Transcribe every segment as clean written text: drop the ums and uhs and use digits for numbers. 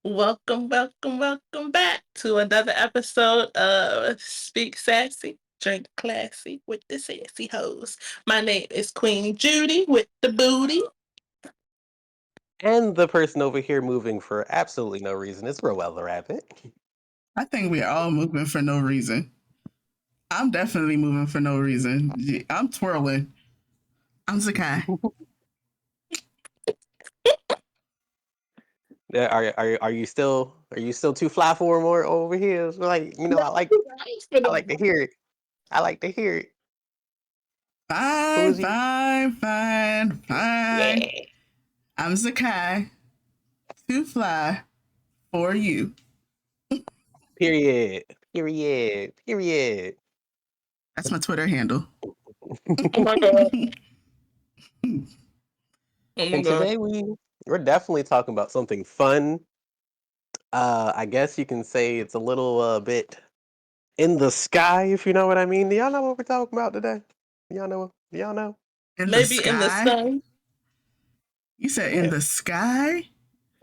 Welcome back to another episode of Speak Sassy, Drink Classy with the Sassy Hoes. My name is Queen Judy with the booty. And the person over here moving for absolutely no reason is Roella the Rabbit. I think we're all moving for no reason. I'm definitely moving for no reason. I'm twirling. I'm Zakai. Yeah, are you still too fly for more over here? Like I like to hear it. I like to hear it. Fine, Who's you? fine, fine, fine. Yeah. I'm Zakai. Too fly for you. Period. Period. Period. That's my Twitter handle. Oh my god. Oh my And god. today we're definitely talking about something fun. I guess you can say it's a little bit in the sky, if you know what I mean. Do y'all know what we're talking about today? Y'all know? Do y'all know? In the Maybe in the sky? sun. You said in Yeah. the sky?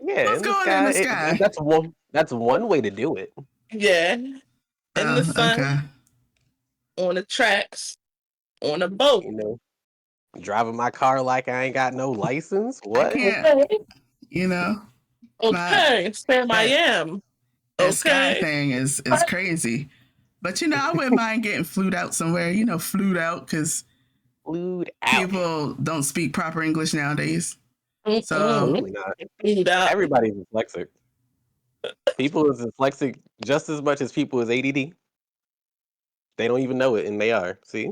Yeah, What's in the going in sky. the sky? That's one way to do it. Yeah. In the Oh, okay. sun, on the tracks, on a boat. You know, driving my car like I ain't got no license. I What? can't, Okay. you know, my Okay. Sam I that am. that sky Okay. thing is crazy. But I wouldn't mind getting flued out somewhere. Flued out because Flued out. people don't speak proper English nowadays. So Mm-mm. Absolutely not. Cleaned out. Everybody's dyslexic. People is dyslexic just as much as people is ADD. They don't even know it, and they are. See.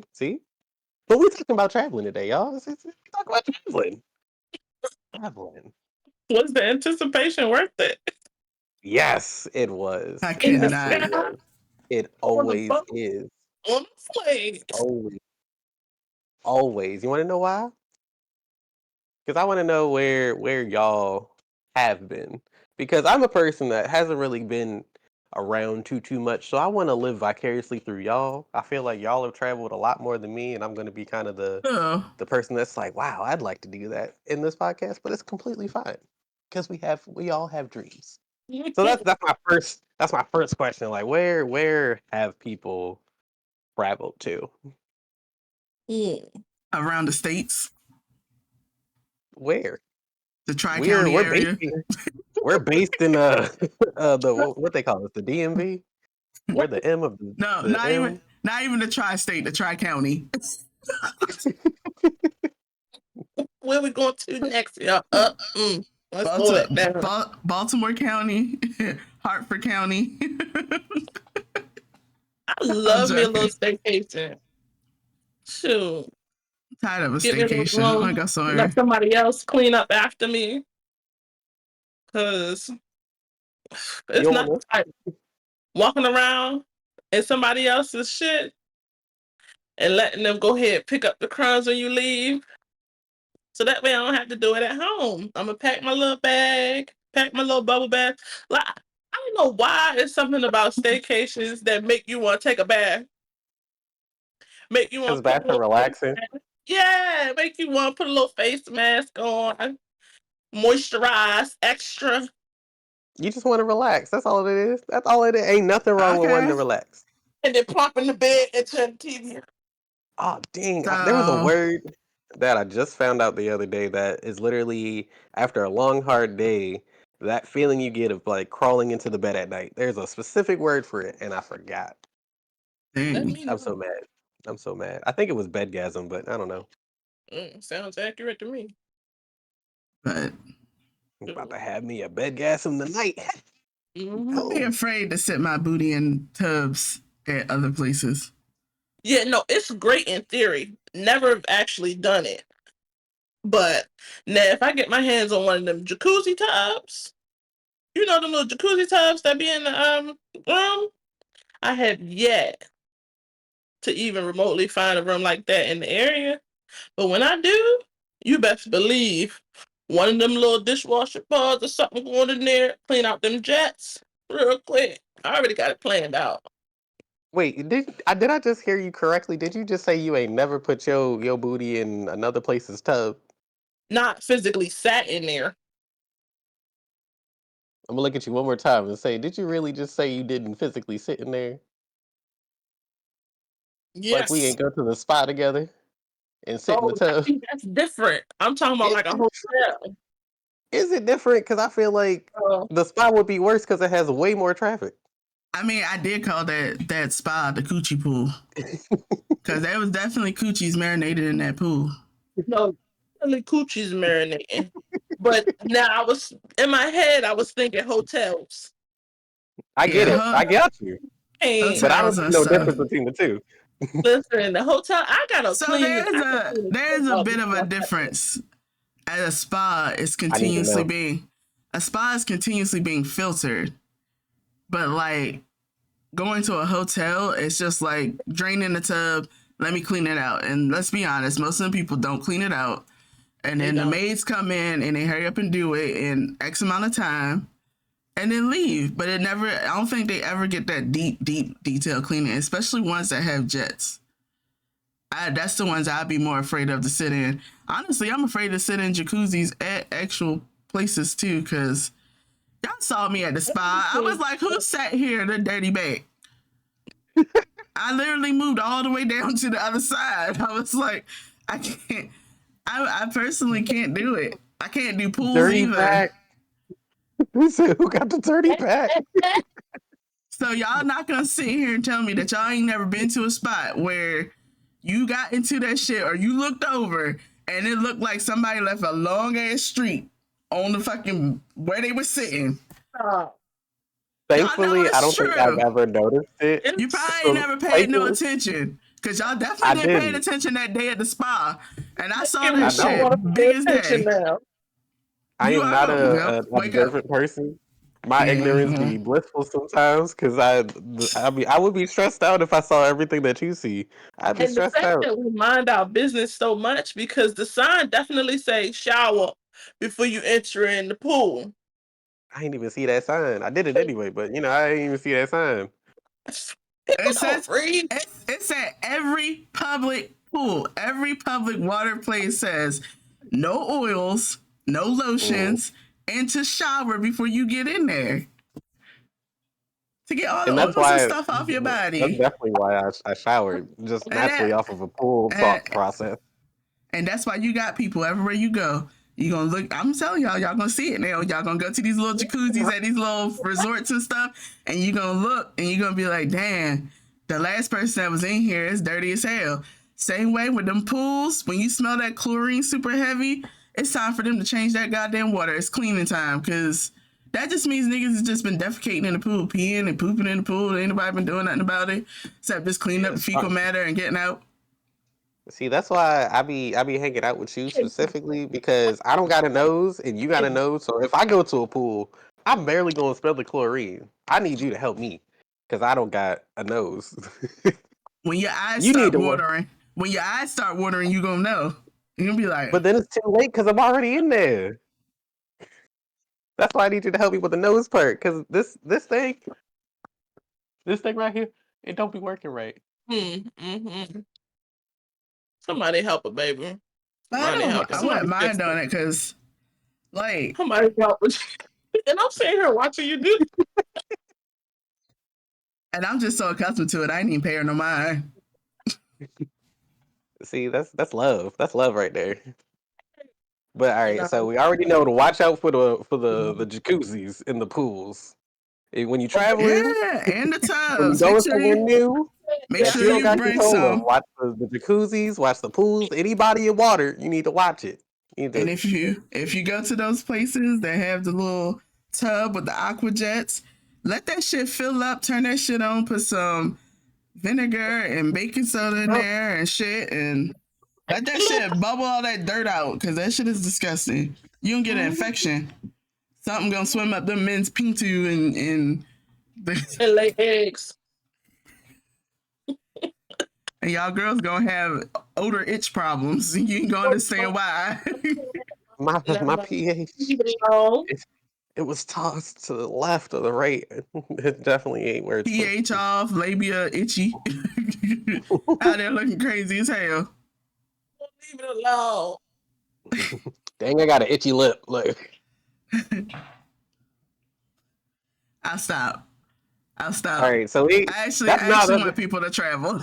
But we're talking about traveling today, y'all. We talk about traveling. Traveling. Was the anticipation worth it? Yes, it I was. It In the cannot. absolutely sky, was. It on the always boat, is. on the planes. Always. Always. You want to know why? Because I want to know where y'all have been. Because I'm a person that hasn't really been around too much, so I want to live vicariously through y'all. I feel like y'all have traveled a lot more than me, and I'm going to be kind of the Oh, the person that's like, wow, I'd like to do that in this podcast, but it's completely fine because we all have dreams. So that's my first question. Like, where have people traveled to? Mm. around the states, Where the Tri we're County we're based area. we're based in the what they call it, the DMV. We're the M of the, No, the M. not even the Tri-State, the Tri-County. Where we going to next, y'all? Let's slow Baltimore, that down. Baltimore County, Hartford County. I I'm love me a little joking. staycation. Shoot, I'm tired of a give me a little staycation. I want to room. go Let somewhere. somebody else clean up after me, cause You it's don't not want like walking around in somebody else's shit and letting them go ahead pick up the crumbs when you leave. So that way I don't have to do it at home. I'm gonna pack my little bag, pack my little bubble bath. Like I don't know why it's something about staycations that make you want to take a bath, make you want because to put a baths are little face relaxing. mask. Yeah, make you want to put a little face mask on, moisturize extra, You just want to relax. That's all it is. That's all it is. Ain't nothing wrong with wanting Okay. to relax. and then plop in the bed and turn the TV. Oh dang! There was a So, word that I just found out the other day that is literally after a long hard day. That feeling you get of like crawling into the bed at night. There's a specific word for it, and I forgot. Let dang. me I'm so know. mad. I'm so mad. I think it was bedgasm, but I don't know. Sounds accurate to me. But I'm about to have me a bedgasm tonight. I'd be Hmm. Oh, afraid to sit my booty in tubs at other places. Yeah, no, it's great in theory. Never actually done it. But now, if I get my hands on one of them jacuzzi tubs, you know, the little jacuzzi tubs that be in the room, I have yet to even remotely find a room like that in the area. But when I do, you best believe one of them little dishwasher pods or something going in there, clean out them jets real quick. I already got it planned out. wait, did I just hear you correctly? Did you just say you ain't never put your booty in another place's tub? Not physically sat in there. I'm gonna look at you one more time and say, did you really just say you didn't physically sit in there? Like we Yes. ain't go to the spa together and sit in the Oh, I tub? think that's different. I'm talking about Is like a it, hotel. is it different? Because I feel like Uh, the spa would be worse because it has way more traffic. I mean, I did call that spa the coochie pool because there was definitely coochies marinated in that pool. no, really coochie's marinating. But now I was in my head. I was thinking hotels. I get Yeah, it. I got you. Hey, But I don't hotels see and no stuff. difference between the two. listen, the hotel. I gotta So clean it. I gotta clean the there's shit a up bit of a before I touch it. difference. At a spa, it's I need to continuously know. being a spa is continuously being filtered, but like going to a hotel, it's just like draining the tub. Let me clean it out. And let's be honest, most of the people don't clean it out. And They then the don't. maids come in and they hurry up and do it in X amount of time and then leave. But I don't think they ever get that deep detail cleaning, especially ones that have jets. That's the ones I'd be more afraid of to sit in. Honestly, I'm afraid to sit in jacuzzis at actual places too, because y'all saw me at the spa. I was like, who sat here in a dirty bag? I literally moved all the way down to the other side. I was like, I can't. I personally can't do it. I can't do pools Dirty either. pack. Who said who got the dirty pack? So y'all not gonna sit here and tell me that y'all ain't never been to a spot where you got into that shit or you looked over and it looked like somebody left a long ass street on the fucking where they were sitting. Oh, Y'all know Thankfully, I it's don't think I've true. ever noticed it. You it's probably ain't Some never paid no places attention. Cause y'all I definitely didn't pay didn't. attention that day at the spa. And I saw making me that I don't know. shit want to pay big as attention day. now. I You am are not gonna yep, a wake up. observant person. My ignorance Mm-hmm. be blissful sometimes because I would be stressed out if I saw everything that you see. I'd be And the stressed fact out. that we mind our business so much because the sign definitely say shower before you enter in the pool. I didn't even see that sign. I did it anyway, but I didn't even see that sign. People It don't says read. it's at every public pool, every public water place says no oils, no Mm. lotions, and to shower before you get in there to get all the And that's oils and why stuff off your that's body. definitely why I showered just And naturally that off of a pool and, thought process. And that's why you got people everywhere you go. You gonna look. I'm telling y'all gonna see it now. Y'all gonna go to these little jacuzzis at these little resorts and stuff, and you gonna look and you gonna be like, damn, the last person that was in here is dirty as hell. Same way with them pools. When you smell that chlorine super heavy, it's time for them to change that goddamn water. It's cleaning time because that just means niggas has just been defecating in the pool, peeing and pooping in the pool. Ain't nobody been doing nothing about it except just cleaning up the Yes. fecal matter and getting out. See, that's why I be hanging out with you specifically because I don't got a nose and you got a nose. So if I go to a pool, I'm barely gonna smell the chlorine. I need you to help me because I don't got a nose. When your eyes You need start to work, watering, you gonna know. You're gonna be like, but then it's too late because I'm already in there. That's why I need you to help me with the nose part because this thing right here, it don't be working right. Mm-hmm. Somebody help a baby. Somebody I help don't, her. I wouldn't Somebody fix mind doing it. it because, like, Somebody help her. And I'm sitting here watching you do. and I'm just so accustomed to it, I ain't even pay her no mind. See, that's love. That's love right there. But all You right, so know. we already know to watch out for the jacuzzis in the pools. When you traveling, Yeah, and the when you tubs. going somewhere new Make that sure you don't you got bring control of, some. watch the jacuzzis, watch the pools, any body of water. You need to watch it. You need And to. if you go to those places that have the little tub with the aqua jets, let that shit fill up. Turn that shit on. Put some vinegar and baking soda in Oh, there and shit, and let that look. shit bubble all that dirt out because that shit is disgusting. You don't get an Mhm. infection. Something gonna swim up them men's pintu And lay eggs. and y'all girls gonna have odor itch problems. You ain't gonna understand why. My No, pH. leave it alone. It was tossed to the left or the right. It definitely ain't where it's supposed pH to off, labia itchy. Out there looking crazy as hell. Leave it alone. be. Dang, I got an itchy lip. Look, I'll stop. I'll All stop. right, so we I that actually want people to travel.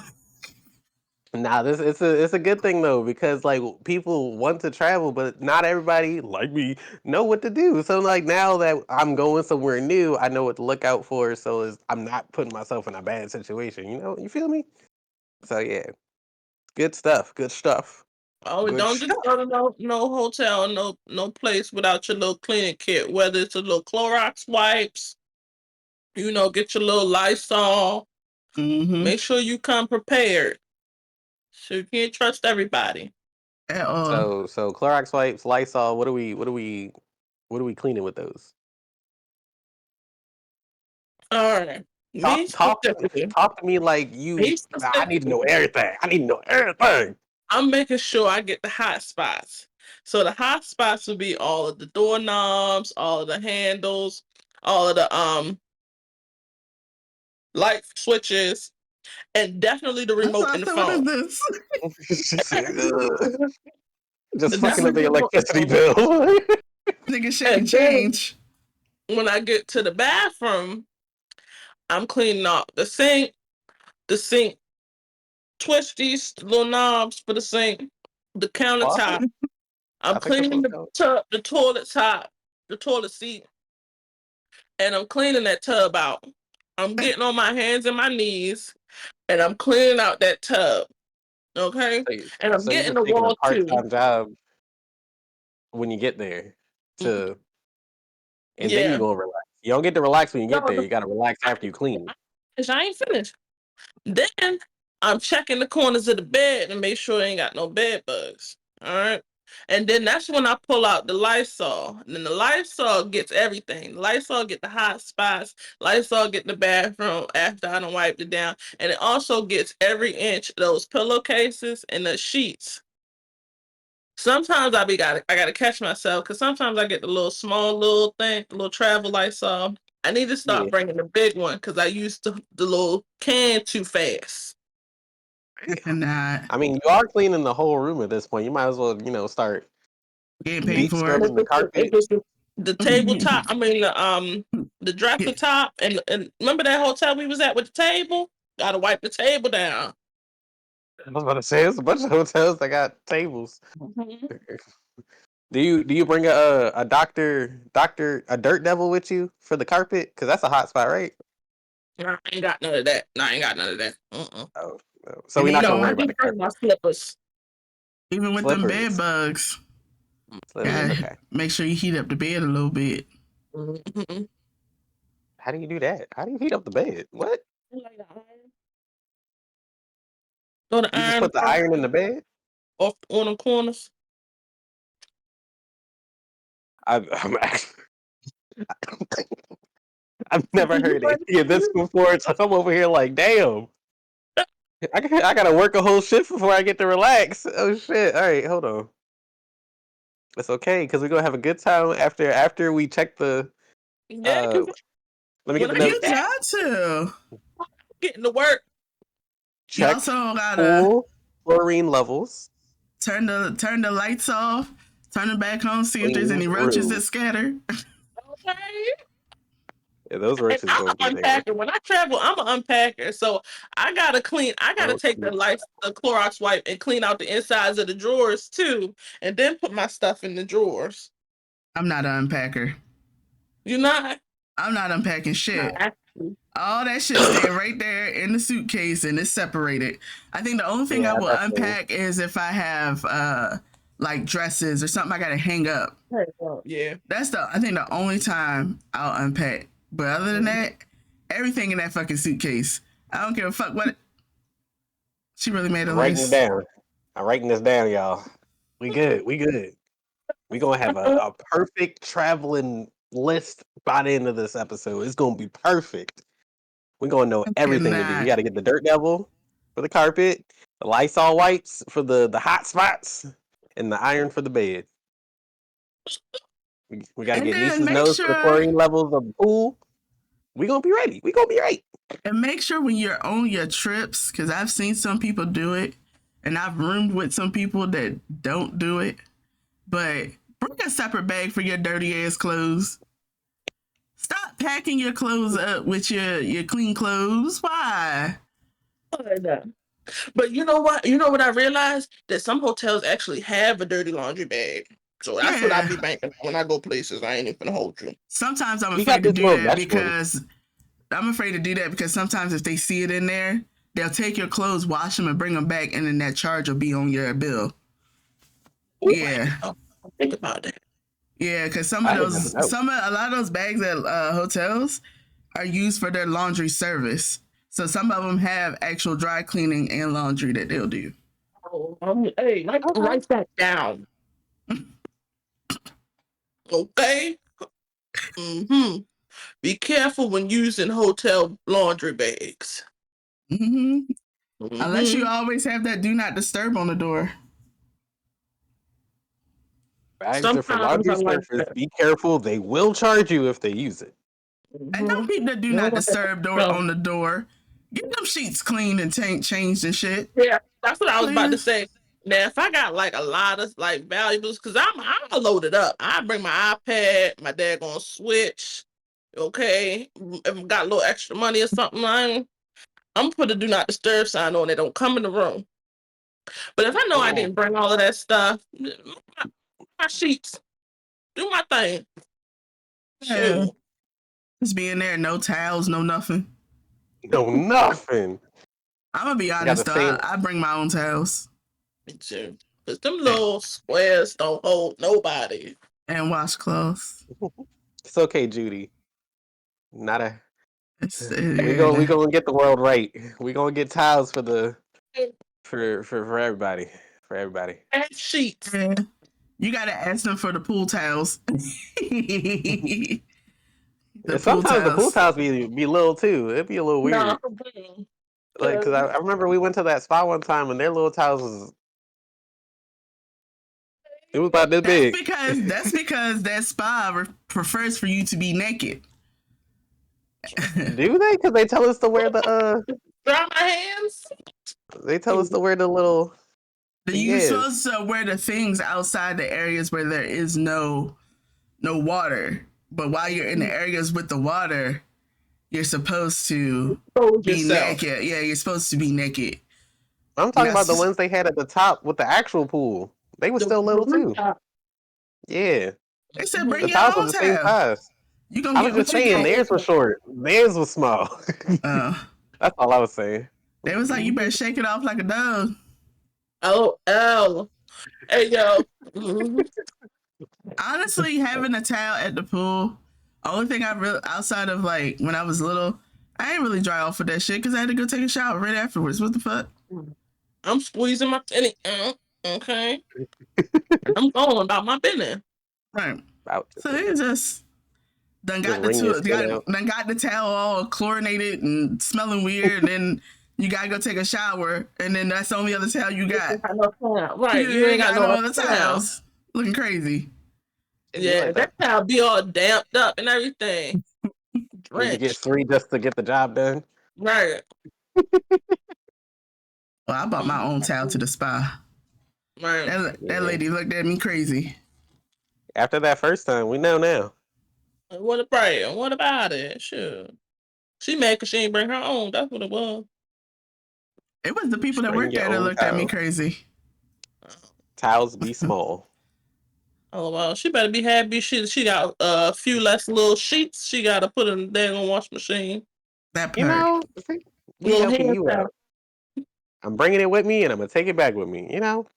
this it's a good thing though because like people want to travel, but not everybody like me know what to do. So like now that I'm going somewhere new, I know what to look out for. So I'm not putting myself in a bad situation. You know, you feel me? So yeah, good stuff. Good stuff. Oh, Good don't just stuff. go to no hotel, no place without your little cleaning kit. Whether it's a little Clorox wipes, get your little Lysol. Mm-hmm. Make sure you come prepared. So you can't trust everybody. At all. So Clorox wipes, Lysol. What are we cleaning with those? All right. Talk Me talk specifically. talk to me like Me I need to know specifically. everything. I need to know everything. I'm making sure I get the hot spots. So the hot spots will be all of the doorknobs, all of the handles, all of the light switches, and definitely the That's remote what I in the said. What is phone. this? She said, "Ugh." Just fucking up Definitely the the remote in the electricity phone. bill. Nigga shaking And then change. when I get to the bathroom, I'm cleaning up the sink, twist these little knobs for the sink, the Faucet? countertop. I'm I think that's what cleaning it's the called. tub, the toilet top, the toilet seat, and I'm cleaning that tub out. I'm getting on my hands and my knees, and I'm cleaning out that tub. Okay, So you, and I'm so you getting just the taking a wall part too. time job when you get there Mhm. to, and then you Yeah. gonna relax. You don't get to relax when you No, get there. You gotta relax I after you clean. ain't finished. Then I'm checking the corners of the bed and make sure I ain't got no bed bugs. All right. And then that's when I pull out the Lysol. And then the Lysol gets everything. Lysol get the hot spots. Lysol get the bathroom after I done wiped it down. And it also gets every inch of those pillowcases and the sheets. Sometimes I gotta catch myself because sometimes I get the little small little thing, the little travel Lysol. I need to start Yeah. bringing the big one because I used the little can too fast. I cannot. I mean, you are cleaning the whole room at this point. You might as well, start Get paid deep for scrubbing the carpet. It was the tabletop. it. I mean the dresser top, and remember that hotel we was at with the table. Gotta wipe the table down. I was about to say, there's a bunch of hotels that got tables. Mhm. Do you bring a a dirt devil with you for the carpet? Because that's a hot spot, right? I ain't got none of that. No, I ain't got none of that. Oh, no. So And we're not even gonna No, worry I with about the just bring my carpet. slippers. even with them bed Slippers. bugs, Slippers. gotta Okay. make sure you heat up the bed a little bit. Mhm. How do you do that? How do you heat up the bed? What? Like the iron. Throw the You just iron put the iron in the bed? off on the corners. I'm actually, I've never You heard ready any of this before, so I'm over here like, damn. I gotta work a whole shift before I get to relax. Oh shit! All right, hold on. It's okay because we're gonna have a good time after we check the. Yeah, Uh, because let me get when the I get You notes. back, got to. getting to work. You Check also gotta pool chlorine levels. turn the lights off, turn it back on, see if there's Clean any roaches room. that scatter. Okay. Yeah, those And roaches I'm gonna be an there. unpacker. When I travel, I'm an unpacker. So I gotta clean. I gotta take Roaches. the Clorox wipe and clean out the insides of the drawers too, and then put my stuff in the drawers. I'm not an unpacker. You know, I'm not unpacking not shit. actually. All that shit staying right there in the suitcase and it's separated. I think the only thing I Yeah, I will definitely. unpack is if I have like dresses or something I gotta hang up. Yeah. I think the only time I'll unpack. But other than Mhm. that, everything in that fucking suitcase. I don't give a fuck what she really made a I'm writing it list. down. I'm writing this down, y'all. We good. We good. We gonna have a perfect traveling list by the end of this episode. It's gonna be perfect. We're gonna know I everything to do. We cannot. got to get the dirt devil for the carpet, the Lysol wipes for the hot spots, and the iron for the bed. We got to And get then niece's make nose for the sure chlorine levels of the pool. We gonna be ready. We gonna be right. when you're on your trips, because I've seen some people do it, and I've roomed with some people that don't do it. But bring a separate bag for your dirty ass clothes. Stop packing your clothes up with your clean clothes. Why? But you know what? You know what I realized? That some hotels actually have a dirty laundry bag. So that's what I Yeah. be banking on when I go places. I ain't even gonna hold you. Sometimes I'm We got afraid to this do little that mesh one. because sometimes if they see it in there, they'll take your clothes, wash them, and bring them back, and then that charge will be on your bill. Ooh, Yeah. think about that. Yeah, because I didn't have to know. a lot of those bags at hotels are used for their laundry service. So some of them have actual dry cleaning and laundry that they'll do. Oh, hey, Okay. write that down. Okay. Mm-hmm. Be careful when using hotel laundry bags. Hmm. Unless you Mm-hmm. always have that do not disturb on the door. Bags are for Sometimes I laundry like service. that. Be careful. They will charge you if they use it. And don't Mm-hmm. keep the do You know not what? disturb door No. on the door. Get them sheets cleaned and changed and shit. Yeah, that's what I was about to Please. say. Now, if I got like a lot of like valuables, because I'm loaded up. I bring my iPad, my daggone switch. Okay, if I got a little extra money or something, I'm put a do not disturb sign on it. Don't come in the room. But if I know I Mm-mm. didn't bring all of that stuff, my sheets, do my thing. Yeah. Shoot, Just being there, no towels, no nothing. No, nothing. I'm gonna be I got the honest though, same. I bring my own towels me too. Cause them little squares don't hold nobody. and washcloths. It's okay, Judy. Not a. We Yeah. gonna get the world right. We gonna get towels for the for everybody. For everybody. And sheets. Yeah. You gotta ask them for the pool towels. The pool Sometimes the pool towels. towels be little too. It'd be a little No, weird. Like, cause I remember we went to that spa one time and their little towels was it was about this That's big. because that spa prefers for you to be naked. Do they? Cause they tell us to wear the dry my hands. they tell us to wear the little You're yes. supposed to wear the things outside the areas where there is no water. But while you're in the areas with the water, you're supposed to Hold be yourself. naked. Yeah, you're supposed to be naked. I'm And talking about the that's ones they had at the top with the actual pool. They were still The little too. rooftop. Yeah. they said bring The your towels own was the same towel. size. You gonna I was get just what you saying get. theirs was short. Theirs was small. Uh, That's all I was saying. they was like, you better shake it off like a dog. Oh, oh. Hey, yo. Mhm. Honestly, having a towel at the pool, only thing I really outside of like when I was little, I ain't really dry off with that shit because I had to go take a shower right afterwards. What the fuck? I'm squeezing my titty. Okay. I'm going about my business. Right. About So it just just wring your skin out. got the towel all chlorinated and smelling weird, and then you gotta go take a shower, and then that's the only other towel you You got. ain't got no towel. You Right. You ain't ain't got got no no other other towel. towels. Looking crazy. It'd be Yeah, like that that. towel be all damped up and everything. Need to get Drenched. 3 just to get the job done. Right. Well, I bought my own towel to the spa. Right. That Yeah. lady looked at me crazy. After that first time, we know now. What about it? What about it? Sure. She mad because she ain't bring her own. That's what it was. It was the people Just that bring worked your there that own looked at me towel. crazy. Towels be small. Oh well, she better be happy. She got a few less little sheets. She got to put in the dang wash machine. That You part. know, see, we Little helping hand you towel. out. I'm bringing it with me, and I'm gonna take it back with me. You know,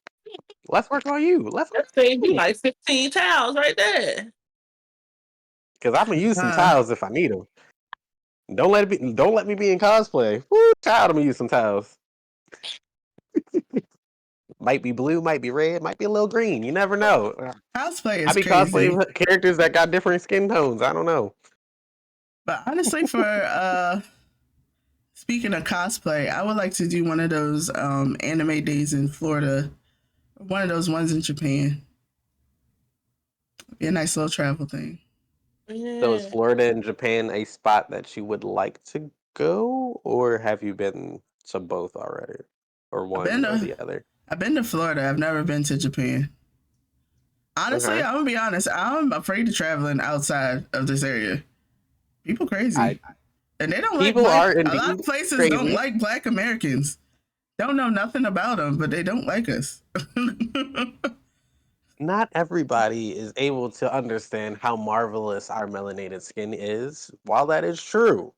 let's work on you. Let's work That saved on you me. like 15 towels right there. Because I'm gonna use some Uh, towels if I need them. Don't let me be in cosplay. Woo, child, I'm gonna use some towels. Might be blue, might be red, might be a little green. You never know. cosplay I is be crazy. cosplaying characters that got different skin tones. I don't know. But honestly, for speaking of cosplay, I would like to do one of those anime days in Florida. One of those ones in Japan. Be a nice little travel thing. So is Yeah. Florida and Japan a spot that you would like to go, or have you been to both already, or I've one been or to the other? I've been to Florida. I've never been to Japan. Honestly, Okay. I'm gonna be honest. I'm afraid of traveling outside of this area. People I crazy. And they don't like people black. are A lot indeed of places don't crazy. like black Americans. Don't know nothing about them, but they don't like us. Not everybody is able to understand how marvelous our melanated skin is. While that is true,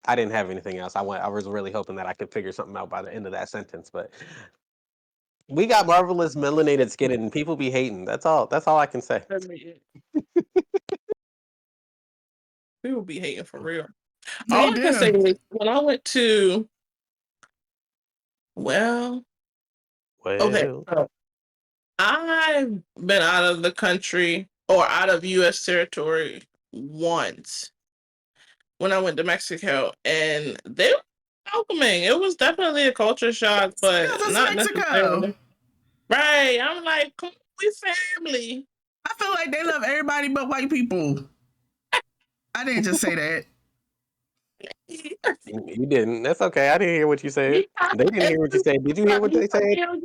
I didn't have anything else. I was really hoping that I could figure something out by the end of that sentence, but we got marvelous melanated skin and people be hating. That's all I can say. I mean, people be hating for real. They All I can say do. is when I went to, well, okay, Well, so I've been out of the country or out of U.S. territory once when I went to Mexico, and they were welcoming. It was definitely a culture shock, Because but it's not Mexico. necessarily. Right. I'm like, come on, we family. I feel like they love everybody but white people. I didn't just say that. you didn't. That's okay. I didn't hear what you said. We got They didn't hear what you said. Did you hear what they said? familia.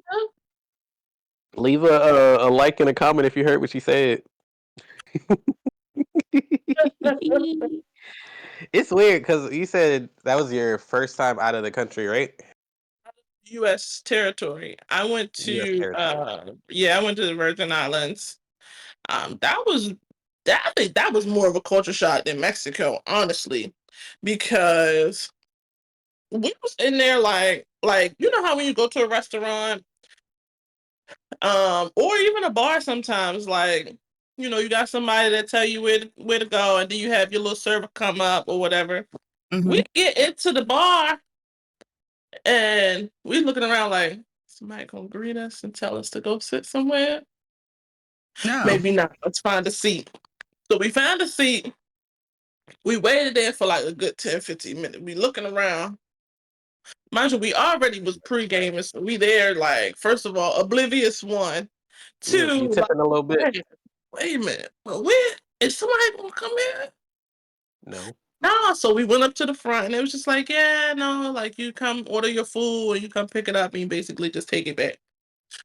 Leave a like and a comment if you heard what she said. It's weird because you said that was your first time out of the country, right? U.S. territory. I went U.S. to, territory. yeah, I went to the Virgin Islands. That was that. I think that was more of a culture shock than Mexico, honestly, because we was in there like you know how when you go to a restaurant, or even a bar sometimes, like you know you got somebody that tell you where to go, and then you have your little server come up or whatever. Mm-hmm. We get into the bar and we looking around like somebody gonna greet us and tell us to go sit somewhere. No. Maybe not. Let's find a seat. So we found a seat. We waited there for like a good 10, 15 minutes. We looking around. Mind you, we already was pre-gaming, so we there like, first of all, oblivious one. You Two, like, tipping a little bit? wait a minute. But where is somebody gonna come in? No. No, so we went up to the front and it was just like, yeah, no, like you come order your food or you come pick it up and you basically just take it back.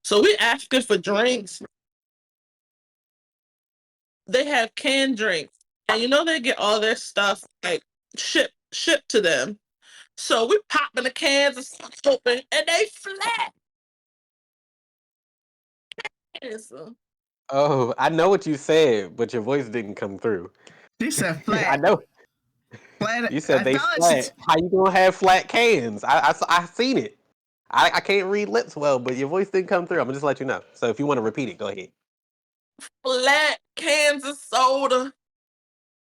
So we asking for drinks. They have canned drinks. And you know they get all their stuff like shipped to them. So we popping the cans and stuff open and they flat. So, Oh, I know what you said, but your voice didn't come through. She said I flat. know Flat. you said I they thought she. flat. How you gonna have flat cans? I seen it. I can't read lips well, but your voice didn't come through. I'm gonna just let you know. So if you want to repeat it, go ahead. flat cans of soda.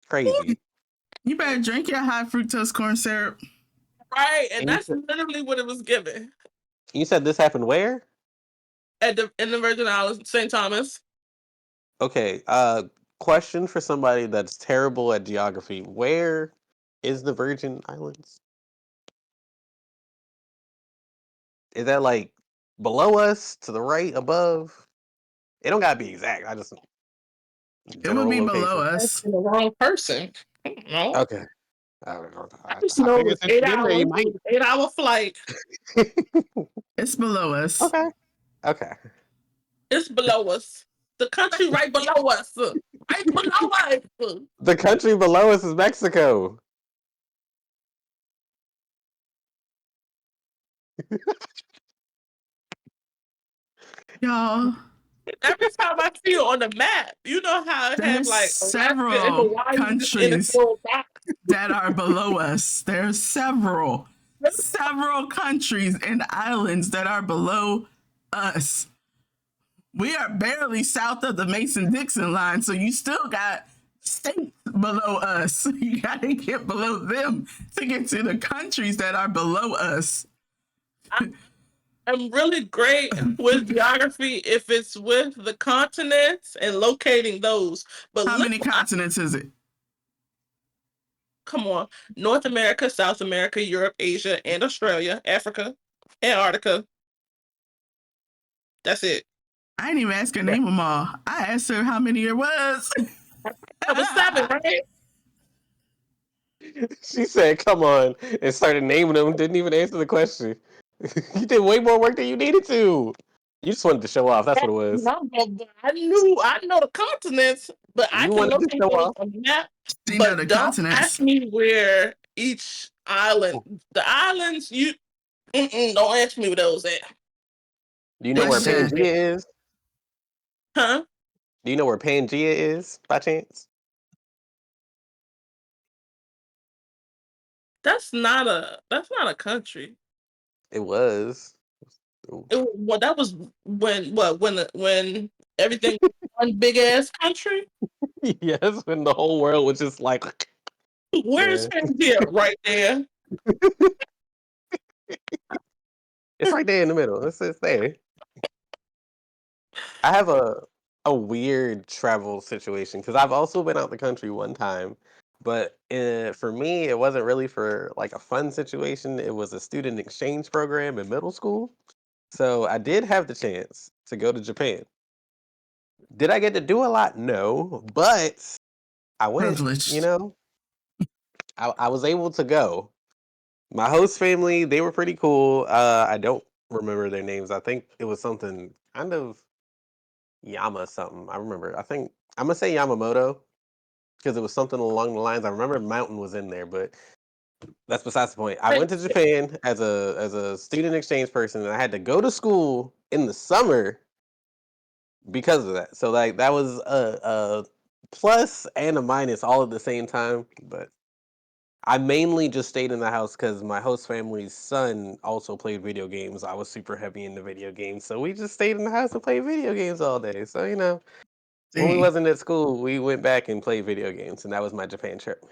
Crazy. You better drink your high fructose corn syrup. Right. And And you that's literally what it was given. said this happened where? At the in the Virgin Islands, St. Thomas. Okay. Question for somebody that's terrible at geography. Where is the Virgin Islands? Is that like below us, to the right, above? It don't gotta be exact. I just It would general be below location. us. Asking the wrong person. I don't know. Okay. I don't know. I just I know it figured was since eight you've been there, you hours. It might. was an 8 hour flight. It's below us. Okay. Okay. It's below us. The country right below us. Right below us. The country below us is Mexico. Y'all, Every time I see it on the map, you know how it have there's like Alaska and several Hawaii just in its countries little box. that are below us. There's several countries and islands that are below us. We are barely south of the Mason Dixon line, so you still got states below us. You got to get below them to get to the countries that are below us. I'm really great with geography if it's with the continents and locating those. But How look, many continents is it? come on, North America, South America, Europe, Asia, and Australia, Africa, Antarctica. That's it. I didn't even ask her name them all. I asked her how many it was. That was seven, right? She said, "Come on," and started naming them. Didn't even answer the question. You did way more work than you needed to. You just wanted to show off. That's what it was. I know the continents. But I You can wanted to locate show those off. on the map. You know the But don't ask continents. me where each island, the islands, don't ask me where those at. Do you know They where can be, Question. Pangea is? huh? Do you know where Pangea is by chance? That's not a country. It was. Ooh. Well, that was when everything was one big ass country. Yes, when the whole world was just like, Where's yeah, Pangaea? Right there. it's right there in the middle. It's there. I have a weird travel situation because I've also been out the country one time, but for me, it wasn't really for like a fun situation. It was a student exchange program in middle school, so I did have the chance to go to Japan. Did I get to do a lot? No, but I went. You Privileged. know, I was able to go. My host family, they were pretty cool. I don't remember their names. I think it was something kind of Yama something. I remember. I think I'm gonna say Yamamoto because it was something along the lines. I remember Mountain was in there, but that's besides the point. I Hey, went to Japan as a student exchange person, and I had to go to school in the summer because of that. So like that was a plus and a minus all at the same time. But I mainly just stayed in the house because my host family's son also played video games. I was super heavy into video games, so we just stayed in the house and played video games all day. So you know, when we Dang. wasn't at school, we went back and played video games, and that was my Japan trip.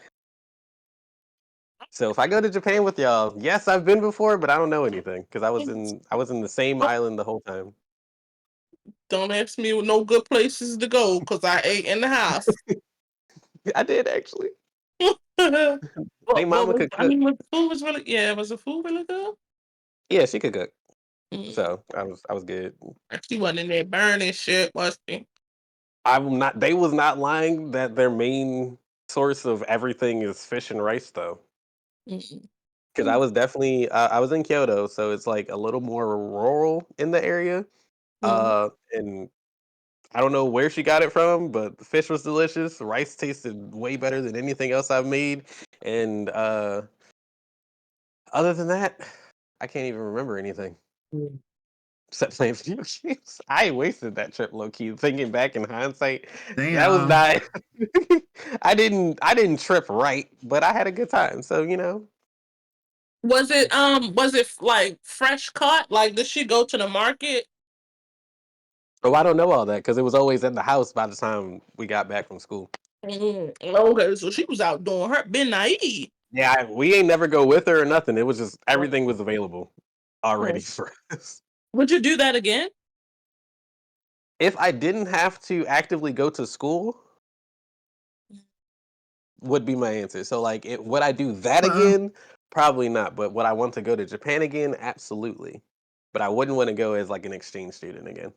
So if I go to Japan with y'all, yes, I've been before, but I don't know anything because I was in the same island the whole time. don't ask me with no good places to go because I ate in the house. I did actually. They What mama was, could I cook. mean, the food was really, yeah, was the food really good? Yeah, she could cook. Mm. So I was good. She wasn't in there burning shit, was she? I'm not. They was not lying that their main source of everything is fish and rice though. Mm-mm. Because I was definitely I was in Kyoto, so it's like a little more rural in the area. Mm. And I don't know where she got it from, but the fish was delicious. The rice tasted way better than anything else I've made. And other than that, I can't even remember anything Mm. except playing video games. I wasted that trip low key. Thinking back in hindsight, that was Damn. not. I didn't trip right, but I had a good time. So you know. Was it like fresh caught? Like did she go to the market? Oh, I don't know all that because it was always in the house by the time we got back from school. Okay, so she was out doing her being naive. Yeah, we ain't never go with her or nothing. It was just everything was available already Mm. for us. Would you do that again? If I didn't have to actively go to school, would be my answer. So like, would I do that Well, again? Probably not. But would I want to go to Japan again? Absolutely. But I wouldn't want to go as like an exchange student again.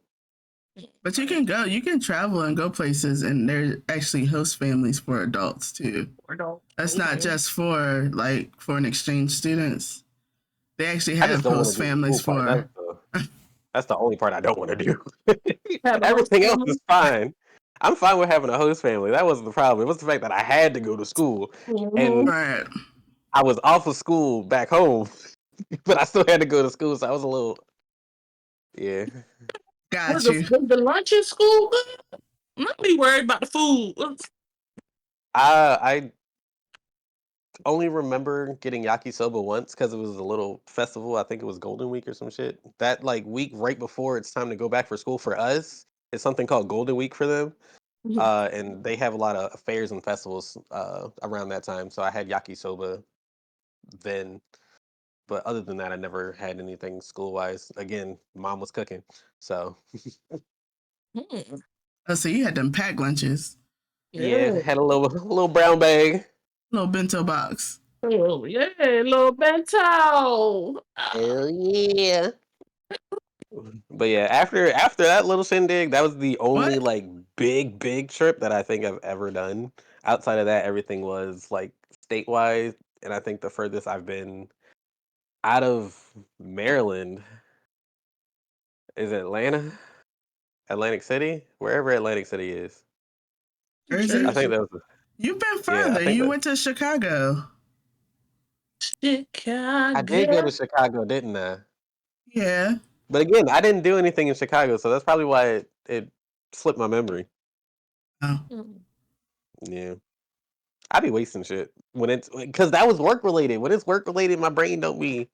but you can go. You can travel and go places, and there's actually host families for adults too. Or don't? That's not Okay. just for like foreign exchange students. They actually I just have don't want host to do the school families part. for. That's the only part I don't want to do. Have a host Everything else is family? fine. I'm fine with having a host family. That wasn't the problem. It was the fact that I had to go to school Mm-hmm. and Right. I was off of school back home, but I still had to go to school. So I was a little, yeah. Was Got the, you. was the lunch in school good? Not be worried about the food. I only remember getting yakisoba once because it was a little festival. I think it was Golden Week or some shit. That like week right before it's time to go back for school for us, it's something called Golden Week for them. And they have a lot of fairs and festivals around that time. So I had yakisoba then, but other than that, I never had anything school wise. Again, mom was cooking, so Mm. Oh, so you had them packed lunches, yeah, Yeah. had a little a little brown bag. little bento box. Oh, yeah, little bento. Hell yeah! But yeah, after that little shindig, that was the only What? like big trip that I think I've ever done. Outside of that, everything was like statewide, and I think the furthest I've been out of Maryland is Atlanta, Atlantic City, wherever Atlantic City is. Jersey? I think Jersey. that was. You've been Yeah, I further. think You that went to Chicago. I did go to Chicago. Chicago, didn't I? Yeah. But again, I didn't do anything in Chicago, so that's probably why it slipped my memory. Oh. Mm. Yeah, I be wasting shit when it's because that was work related. When it's work related, my brain don't be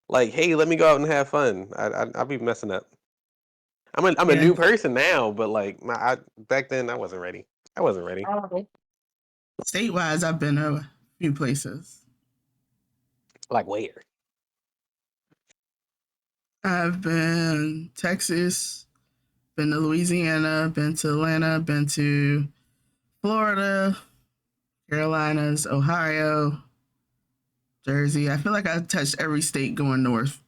like, "Hey, let me go out and have fun." I be messing up. I'm a Yeah. new person now, but like back then I wasn't ready. I wasn't ready. Oh, State wise, I've been a few places. Like where? I've been Texas, been to Louisiana, been to Atlanta, been to Florida, Carolinas, Ohio, Jersey. I feel like I touched every state going north,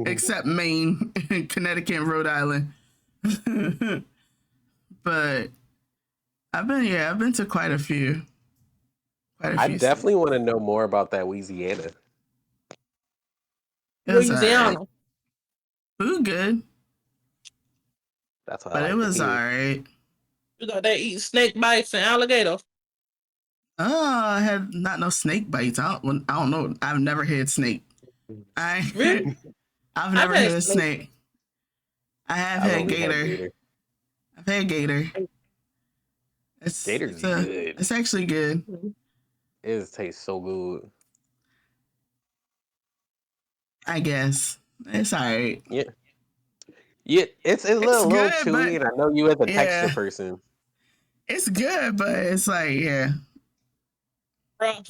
except Maine, Connecticut, and Rhode Island. But I've been to quite a I few states. definitely want to know more about that Louisiana. It was alright. Louisiana. Food good, That's what I but it like to was hear. alright. You know, they eat snake bites and alligator. Oh, I had not no snake bites. I don't know. I've never had snake. I Really? I've I've never had had a snake. snake. I have I've had only had gator. gator. I've had gator. Gator's good. It's actually good. It just tastes so good. I guess it's alright. Yeah, yeah. It's a It's little good, but chewy, and I know you as a texture yeah, person. it's good, but it's like yeah. Rough.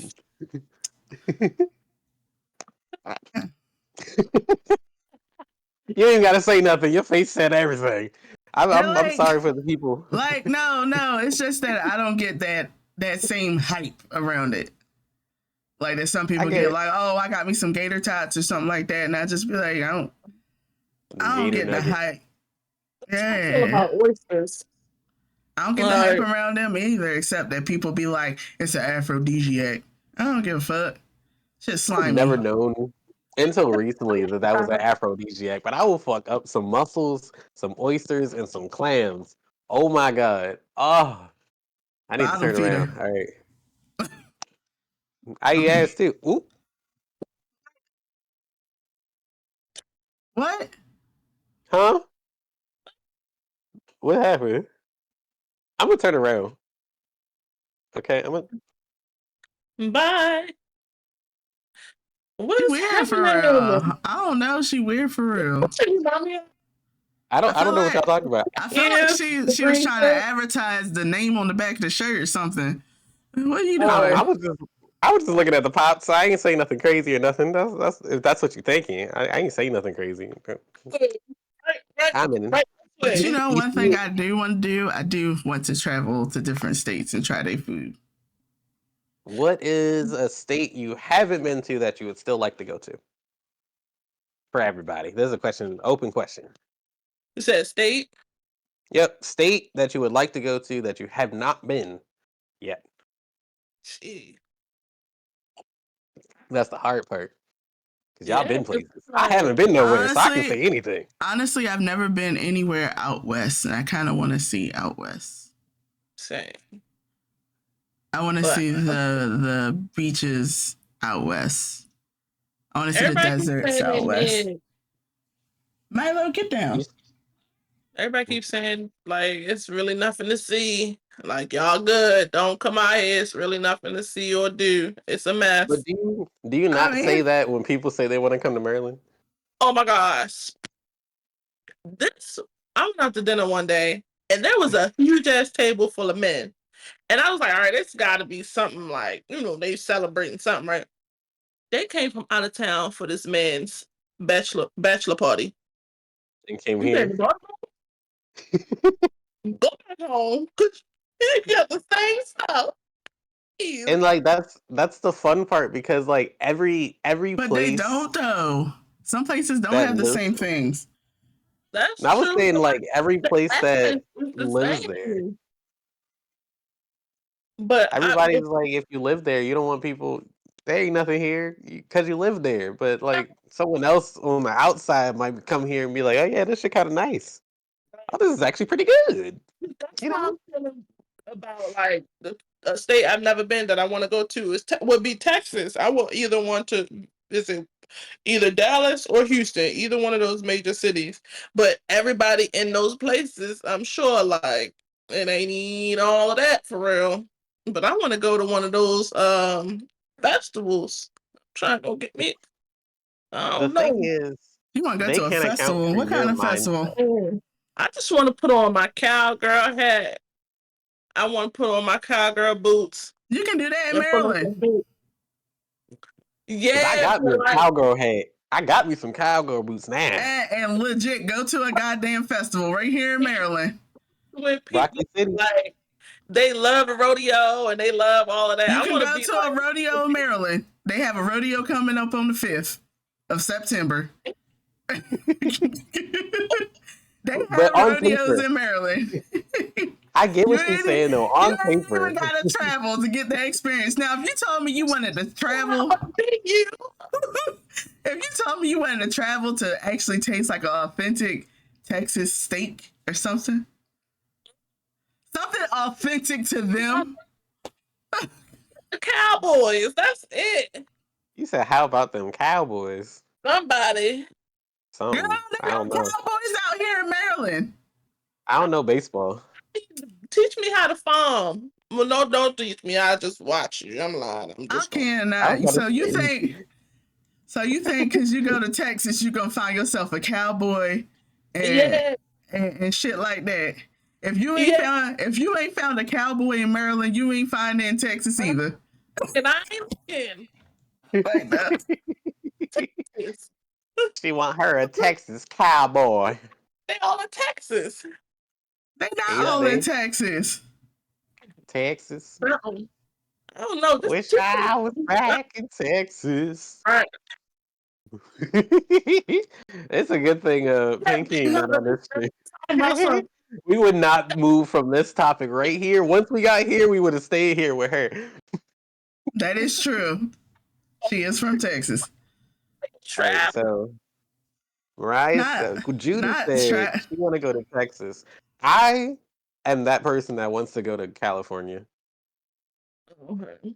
You ain't gotta say nothing. Your face said everything. And I'm sorry for the people. no. It's just that I don't get that same hype around it. Like that some I people get get like, oh, I got me some gator tots or something like that, and I just be like, I don't gator get the nuggets. hype. That's how I feel Yeah. about oysters. I don't get the hype Like, around them either, except that people be like, it's an aphrodisiac. I don't give a fuck. Shit's I've never slimy. known until recently that was an aphrodisiac, but I will fuck up some mussels, some oysters, and some clams. Oh my god. Oh, I need to Bottom turn around. feeder. All right. I eat ass too. Ooh, What? huh? What happened? I'm gonna turn around. Okay, I'm gonna. bye. What She is weird for happening? real. I don't know. She weird for real. What you, mommy? I don't know what y'all talking about. I feel like Yeah, the she was green trying to shirt. advertise the name on the back of the shirt or something. What are you Oh, I doing? was just looking at the pops. I ain't say nothing crazy or nothing. That's if that's what you're thinking. I ain't say nothing crazy. right, right, I'm in. right this But you way. know, one thing I do want to do, I do want to travel to different states and try their food. What is a state you haven't been to that you would still like to go to? For everybody, this is a question, open question. You said state. Yep, state that you would like to go to that you have not been yet. Gee. That's the hard part because y'all Yeah, been it's places. I like, haven't been nowhere, so I can Honestly, say anything. honestly, I've never been anywhere out west, and I kind of want to see out west. same. I want to But see the beaches out west. I want to see the everybody keeps deserts out west. saying, Milo, get You, down. everybody keeps saying, like, it's really nothing to see. Like, y'all good. Don't come out here. It's really nothing to see or do. It's a but mess. do you I not say mean, that when people say they want to come to Maryland? Oh my gosh. This, I went out to dinner one day and there was a huge ass table full of men. And I was like, all right, it's got to be something like, they celebrating something, right? They came from out of town for this man's bachelor party. And came You here, said, go back home because you got the same stuff. Jeez. and like that's the fun part because like every but they place don't though. Some places don't that have the lives. same things. That's I was true. saying But like every the place that essence is the lives there. same. But Everybody's like, if you live there, you don't want people. There ain't nothing here because you live there. But like someone else on the outside might come here and be like, "Oh yeah, this shit kind of nice. Oh, this is actually pretty good." that's You how know? I'm feeling. like a state I've never been that I want to go to would be Texas. I will either want to visit either Dallas or Houston, either one of those major cities. But everybody in those places, I'm sure, like it ain't eat all of that for real. But I want to go to one of those festivals. Trying to go get me. I The don't thing know. is, You want to go they to a can't account festival? for What kind your of festival? mindset. I just want to put on my cowgirl hat. I want to put on my cowgirl boots You can do that in and put on some Maryland. boots. Cause I Yeah, got me but a like cowgirl hat. I got me some cowgirl boots now. And legit go to a goddamn festival right here in Maryland. when people Rocky City. like they love the rodeo and they love all of that. You I can want to go be to a rodeo in Maryland. They have a rodeo coming up on the 5th of September. They But have on rodeos paper, in Maryland. I get You what you're ain't saying though. you On ain't even paper, gotta travel to get that experience. Now, if you told me you wanted to travel, like you. if you told me you wanted to travel to actually taste like an authentic Texas steak or something, something authentic to them, The Cowboys. That's it. you said, "How about them Cowboys?" Somebody girl, Something. they I don't got know. cowboys out here in Maryland. I don't know baseball. teach me how to farm. Well, no, don't teach me. I just watch you. I'm lying. I'm I just gonna. I was cannot. about to So you think because you go to Texas, you're gonna find yourself a cowboy and, Yeah, and shit like that. yeah. If you ain't found a cowboy in Maryland, you ain't finding it in Texas either. And I ain't looking. Like that. Texas. she want her a Texas cowboy. They all in Texas. They not Is all in they Texas. Texas? I don't know. Just Wish teach me. I was back in Texas. Right. It's a good thing Pinky ain't not on this street. My son. We would not move from this topic right here. Once we got here, we would have stayed here with her. That is true. She is from Texas. All right, Trap. so Mariah Not said, Judy not said try. she want to go to Texas. I am that person that wants to go to California Okay.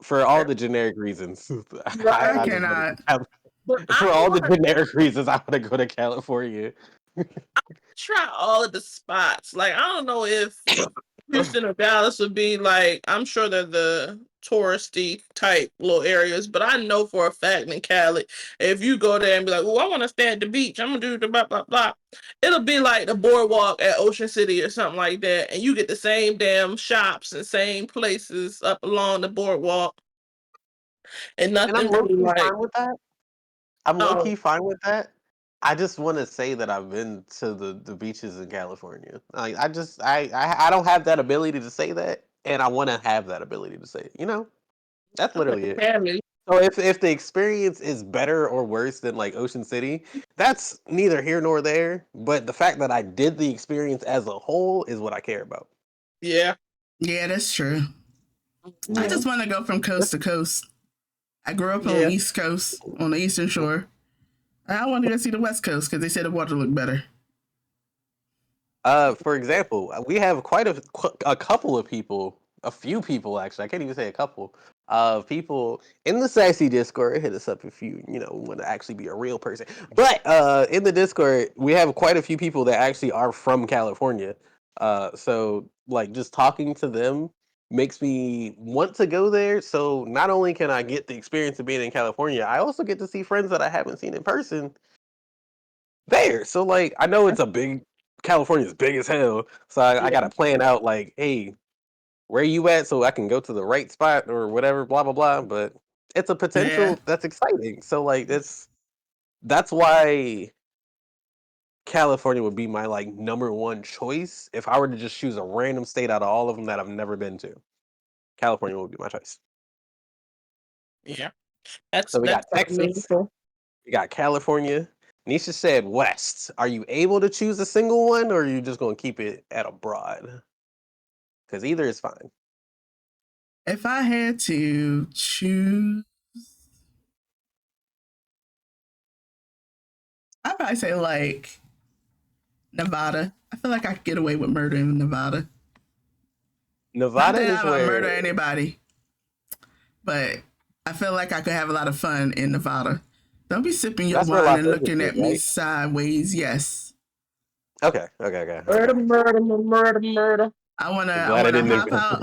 for all the generic reasons. I Right. I just want to cannot. go to But for I all the want to generic reasons. I want to go to California. try all of the spots. Like I don't know if Houston or Dallas would be like. I'm sure they're the touristy type little areas, but I know for a fact in Cali, if you go there and be like, "Oh, I want to stay at the beach. I'm gonna do the blah blah blah," it'll be like the boardwalk at Ocean City or something like that, and you get the same damn shops and same places up along the boardwalk, and And I'm nothing low really key like. fine with that. I'm low Oh key fine with that. I just want to say that I've been to the beaches in California. Like I don't have that ability to say that, and I want to have that ability to say it. You know, that's I went literally to it. Cali. So if the experience is better or worse than like Ocean City, that's neither here nor there. But the fact that I did the experience as a whole is what I care about. Yeah. Yeah, that's true. I Yeah. just want to go from coast to coast. I grew up on the Yeah. East Coast, on the Eastern Shore. I want to go see the West Coast because they said the water looked better. For example, we have quite a couple of people, a few people actually. I can't even say a couple of people in the Sassy Discord. Hit us up if you want to actually be a real person. But in the Discord, we have quite a few people that actually are from California. So like just talking to them makes me want to go there. So not only can I get the experience of being in California, I also get to see friends that I haven't seen in person there. So like I know it's a big California's big as hell. So I Yeah. gotta plan out like, hey, where you at so I can go to the right spot or whatever, blah blah blah. But it's a Yeah. potential that's exciting. So like that's why California would be my like number one choice if I were to just choose a random state out of all of them that I've never been to. California would be my choice. Yeah. That's So we got that's Texas, meaningful. we got California. Nisha said West. Are you able to choose a single one or are you just gonna keep it at a broad? Because either is fine. If I had to choose, I'd probably say like Nevada. I feel like I could get away with murder in Nevada. Not Nevada that is I'm gonna where. murder anybody, but I feel like I could have a lot of fun in Nevada. Don't be sipping your That's where wine Los and Angeles looking is, at me right? sideways. Yes. Okay, okay, okay, Murder, okay. murder, murder, murder. I'm I glad I wanna didn't embarrass myself.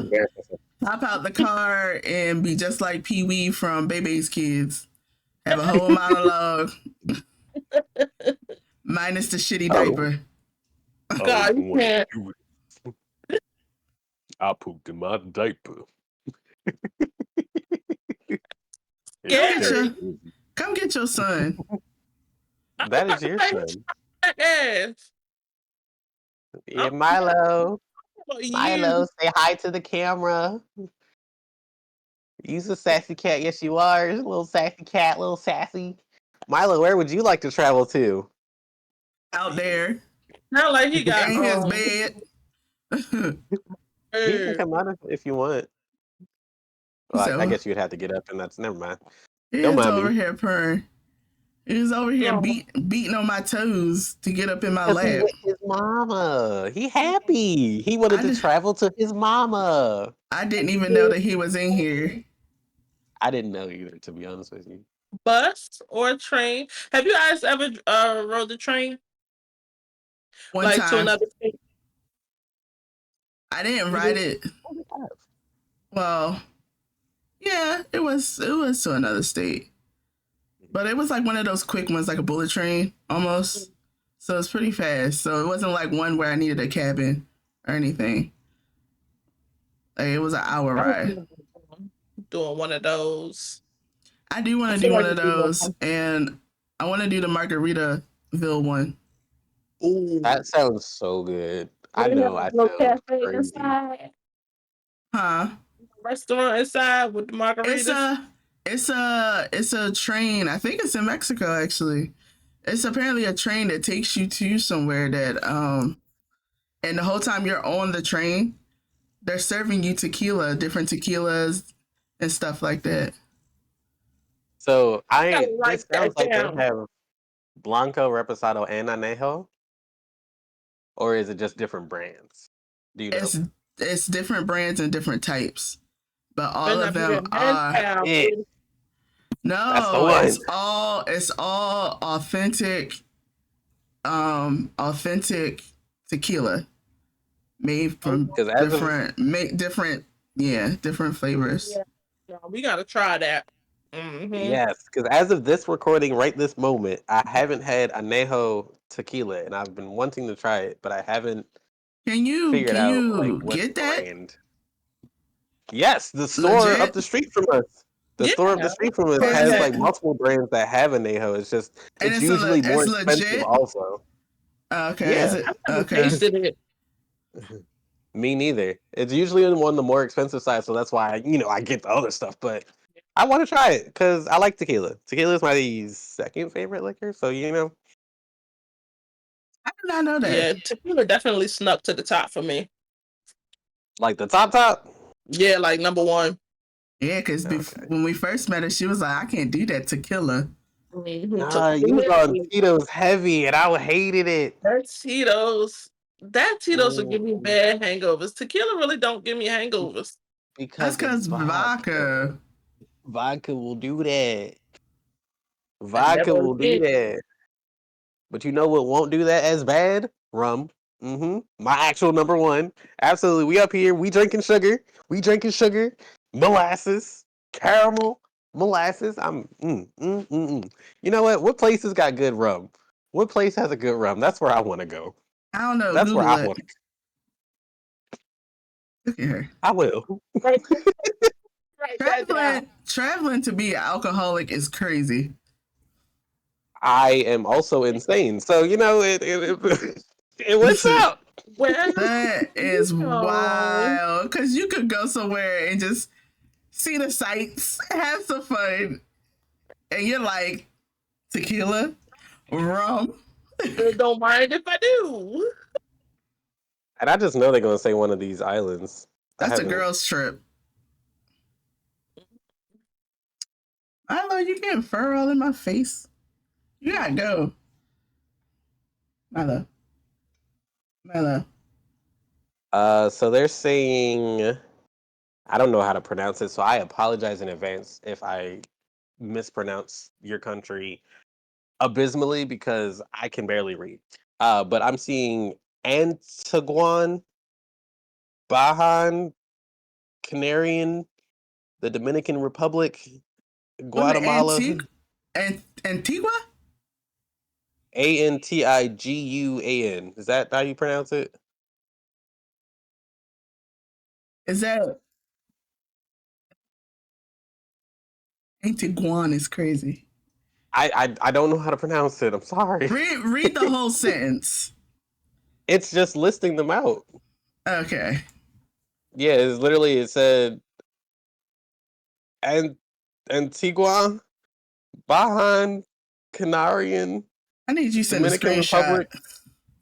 hop out the car and be just like Pee Wee from Bebe's Kids. Have a whole monologue minus the shitty Oh, diaper. I was God, you going can't. to do it. I pooped in my diaper. Come It's get Scary. your come get your son. I'm that about is to your say, son. ass. Yeah, I'm about Milo. you. Milo, say hi to the camera. You's a sassy cat. Yes, you are. Little sassy cat, little sassy. Milo, where would you like to travel to? Out there Not like he got in his bed. He can bird. come out if you want. Well, I So guess you'd have to get up, and that's never mind. Don't he's mind over me. here purring. He's over here No. beating on my toes to get up in my Cause he lap. with his mama. He happy. He wanted I, to d- travel to his mama. I didn't even know that he was in here I didn't know either, to be honest with you. Bus or train. Have you guys ever rode the train? one Like to time. another state? I didn't You ride did? it. Well, yeah, it was to another state, but it was like one of those quick ones, like a bullet train almost. So it's pretty fast. So it wasn't like one where I needed a cabin or anything. Like it was an hour I ride. was doing one of those. I do I want to feel do one like of it'd be more those, fun. and I want to do the Margaritaville one. Ooh. That sounds so good. I We have know a I little sound cafe crazy. inside, Huh? restaurant inside with the It's margaritas. a it's a train. I think it's in Mexico actually. It's apparently a train that takes you to somewhere that and the whole time you're on the train, they're serving you tequila, different tequilas and stuff like that. So Gotta this write sounds that like they down. have Blanco, Reposado, and Anejo, or is it just different brands? Do you know? It's it's different brands and different types, but all Better of not be them getting hands are That's down, it. baby. That's the no, one. it's all authentic tequila made from Because as of different flavors. Yeah. No, we gotta try that. Mm-hmm. yes, because as of this recording right this moment, I haven't had Anejo tequila, and I've been wanting to try it, but I haven't figured Can out like you what get that brand. Yes, the store up legit? the street from us. The Yeah. store up the street from us Or Go is has ahead. like it multiple brands that have Anejo. It's just and it's usually more it's expensive legit? also. Okay, is Yeah. it I've never okay? tasted it. Me neither. It's usually on one of the more expensive sides, so that's why I get the other stuff. But I want to try it because I like tequila. Tequila is my second favorite liquor, so I did not know that. Yeah, tequila definitely snuck to the top for me. like the top. Yeah, like number one. Yeah, because Okay. when we first met her, she was like, "I can't do that tequila." Mm-hmm. Nah, you was on Tito's heavy, and I hated it. That Tito's. That Tito's will give me Mm, bad hangovers. Tequila really don't give me hangovers. That's because it's because vodka. vodka. Vodka will do that. I Vodka never will do did. that. But you know what won't do that as bad? Rum. My actual number one. Absolutely. We up here. We drinking sugar. We drinking sugar. Molasses. Caramel. Molasses. You know what? What places got good rum? What place has a good rum? That's where I want to go. I don't know. That's where Google I it. want to. Look at her. I will. Write, write that down. Traveling to be an alcoholic is crazy. I am also insane. So it works out. Well, That is you know, wild. Because you could go somewhere and just see the sights, have some fun, and you're like, tequila, rum. don't mind if I do. And I just know they're gonna say one of these islands. I That's a haven't. girl's trip. I don't know, you getting fur all in my face. You gotta go. Milo. Milo. So they're saying I don't know how to pronounce it, so I apologize in advance if I mispronounce your country abysmally because I can barely read. But I'm seeing Antiguan, Bajan, Canarian, the Dominican Republic, Was it Guatemala, Antigua? Antiguan. Is that how you pronounce it? Is that Antiguan is crazy. I don't know how to pronounce it. I'm sorry. Read the whole sentence. It's just listing them out. Okay. Yeah, it's literally it said Antigua, Bajan, Canarian, I need you to send a Dominican screenshot.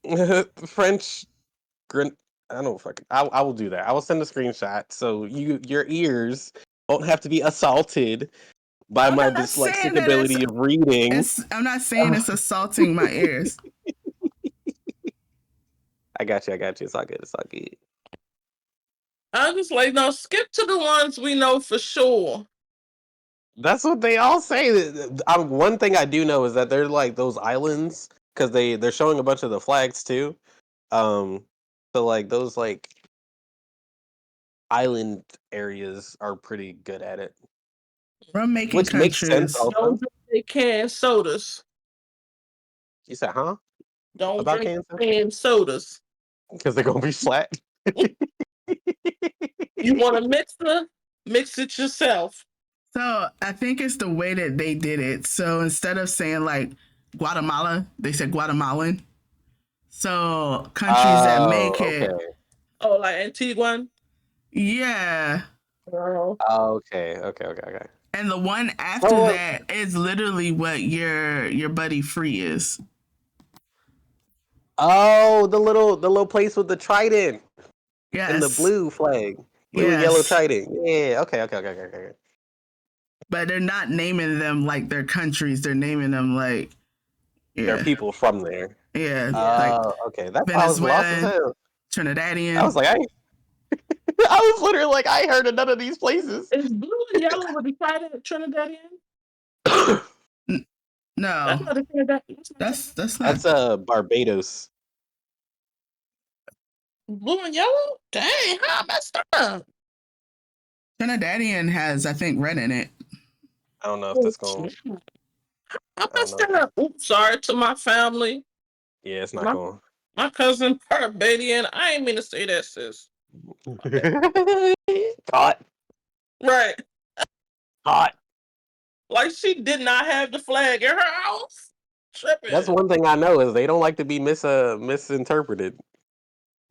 Republic, French. I don't know if I will do that. I will send a screenshot so your ears won't have to be assaulted by I'm my not saying dyslexic that ability of reading. I'm not saying it's assaulting my ears. I got you. I got you. It's all good. It's all good. I'm just like, no, skip to the ones we know for sure. That's what they all say. One thing I do know is that they're like those islands because they're showing a bunch of the flags too. Um, so like those like island areas are pretty good at it, Rum making which makes sense. countries. Don't Also, drink they canned sodas. you said, "Huh?" Don't About drink cancer canned sodas. because they're gonna be flat. You want to mix it yourself. So I think it's the way that they did it. So instead of saying like Guatemala, they said Guatemalan. So countries that make Oh, it, okay. Oh, like Antiguan? yeah. Girl. Okay. And the one after So, that is literally what your buddy Free is. the little place with the trident and the Yes. blue flag, blue and yellow Yes. trident. Yeah. Okay. But they're not naming them like their countries. They're naming them like, There are yeah. people from there. Yeah. Yeah. Like Okay. That's why I was lost as Venezuelan, hell. I was Trinidadian. like, I was literally like, I ain't heard of none of these places. Is blue and yellow with the Trinidadian? That's No. not a Trinidadian. That's not That's Barbados. Blue and yellow? Dang, how I messed up. Trinidadian has, I think, red in it. I don't know if Oh, this going. I I don't messed know. up. Oops, sorry to my family. Yeah, it's not My going. my cousin Barbadian. I ain't mean to say that, sis. Hot, Right. hot. Like she did not have the flag in her house. That's Tripping. one thing I know is they don't like to be misinterpreted.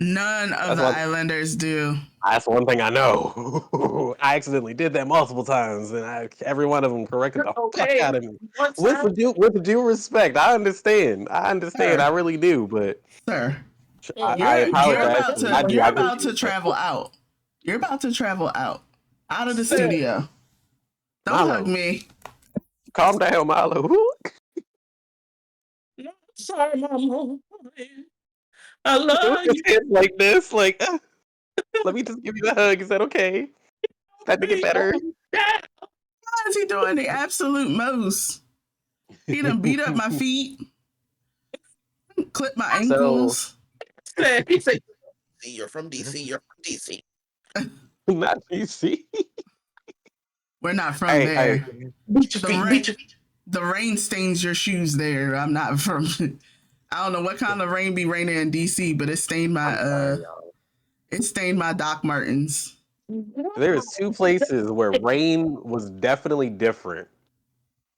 None of That's the one. islanders do. That's one thing I know. I accidentally did that multiple times, and every one of them corrected the fuck Okay. out of me. One With time. due respect, I understand. Sir, I really do. But sir, I you're apologize. about I to do. you're I get about you. to travel out. You're about to travel out of the Sis. studio. Don't hug Milo, me. calm down, Milo. No, I'm sorry, mama. I With love his you. hands like this, like, let me just give you a hug. Is that okay? That make it better? Dad. Why is he doing the absolute most? He done beat up my feet, clip my So, ankles. He said, you're from DC. You're from DC. not DC. We're not from Hey, there. Beat your The feet. Beat rain, your feet. the rain stains your shoes there. I'm not from. I don't know what kind of rain be raining in DC, but I'm sorry, y'all. it stained my Doc Martens. There's two places where rain was definitely different.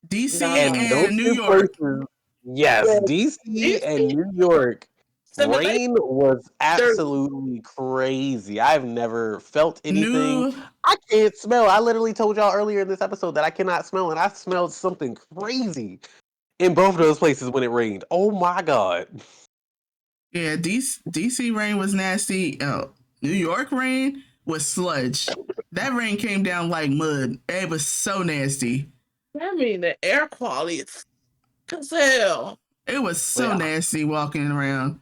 DC And those and New two York. places, yes, Yeah, DC and DC New York, simulation. rain was There, absolutely crazy. I've never felt anything. New I can't smell. I literally told y'all earlier in this episode that I cannot smell, and I smelled something crazy in both of those places when it rained. Oh my god. Yeah, DC rain was nasty. New York rain was sludge. That rain came down like mud. It was so nasty. I mean, the air quality is as hell. It was Wait, so nasty walking around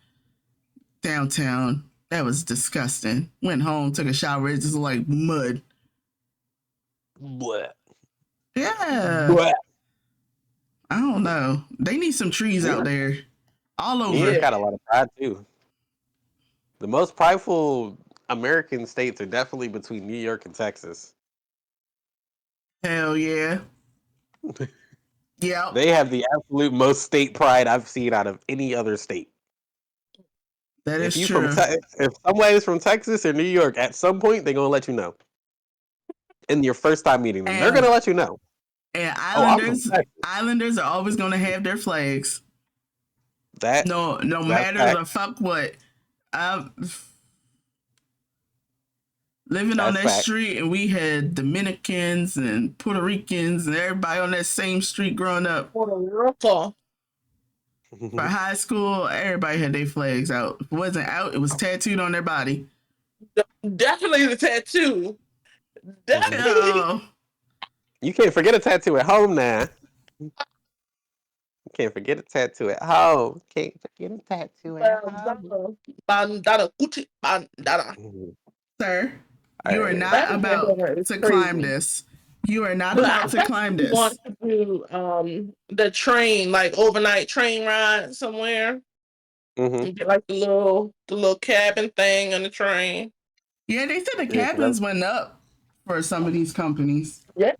downtown. That was disgusting. Went home, took a shower. It just like mud. Bleh. Yeah. Bleh. I don't know. They need some trees New out York, there. All New York over. got a lot of pride too. The most prideful American states are definitely between New York and Texas. Hell yeah. Yep. They have the absolute most state pride I've seen out of any other state. That If is you from true. if somebody's from Texas or New York, at some point they're gonna let you know. In your first time meeting them, they're And gonna let you know. and Oh, I'm from islanders Texas. islanders are always gonna have their flags. That No that's matter fact. the fuck what. Um living on That's that fact. street and we had Dominicans and Puerto Ricans and everybody on that same street growing up. Puerto Rico. For high school, everybody had their flags out. If it wasn't out, it was tattooed on their body. Definitely the tattoo. Definitely. Oh, You can't forget a tattoo at home now. You can't forget a tattoo at home. Can't forget a tattoo at home. Bandana. Bandana. Gucci bandana. Mhm. sir, All you are right. not That about bandana is to climb crazy. this. You are not But about I to climb actually this. want to do the train, like overnight train ride somewhere. Mm-hmm. And get like the little cabin thing on the train. Yeah, they said the Yeah, cabins went up for some of these companies. Yeah.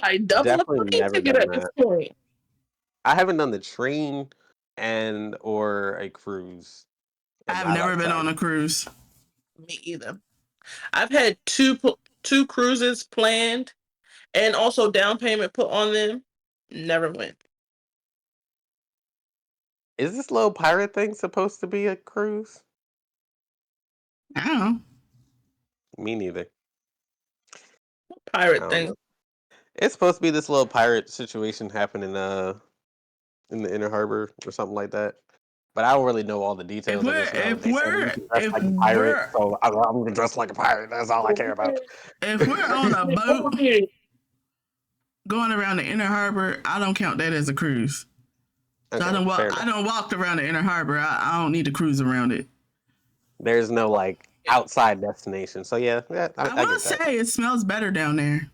Like I've double a definitely plane never ticket done at this that. point. I haven't done the train and or a cruise in I've my never been on lifetime. a cruise. Me either. I've had two cruises planned and also down payment put on them. Never went. Is this little pirate thing supposed to be a cruise? I don't know. Me neither. I Pirate don't know. thing. It's supposed to be this little pirate situation happening in the inner harbor or something like that. But I don't really know all the If details. I we're just know if they said you we're can dress if like a pirate, we're so I'm gonna dress like a pirate. That's all I care about. if we're on a boat Okay. going around the inner harbor, I don't count that as a cruise. So Okay, fair I enough. don't walk around the inner harbor. I don't need to cruise around it. There's no like outside destination. So yeah, I I will get that. say it smells better down there.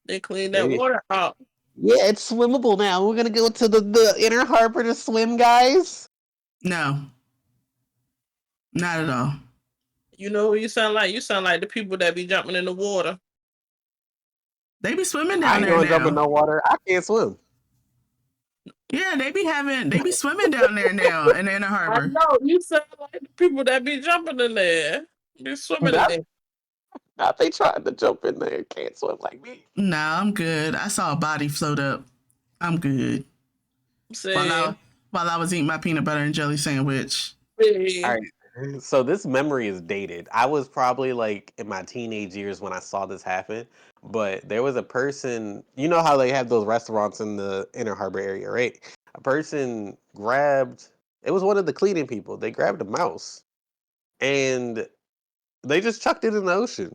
They clean that Maybe. water out. Yeah, it's swimmable now. We're gonna go to the inner harbor to swim, guys. No, not at all. You know who you sound like? You sound like the people that be jumping in the water. They be swimming I down ain't there gonna jump in now. no water. I can't swim. Yeah, they be swimming down there now in the inner I harbor. know. You sound like the people that be jumping in there. Be swimming in Not, there. not they trying to jump in there. Can't swim like me. Nah, I'm good. I saw a body float up. I'm good. While See, I while I was eating my peanut butter and jelly sandwich. All see. right. So this memory is dated. I was probably like in my teenage years when I saw this happen. But there was a person, you know how they have those restaurants in the inner harbor area, right? A person grabbed, it was one of the cleaning people. They grabbed a mouse and they just chucked it in the ocean.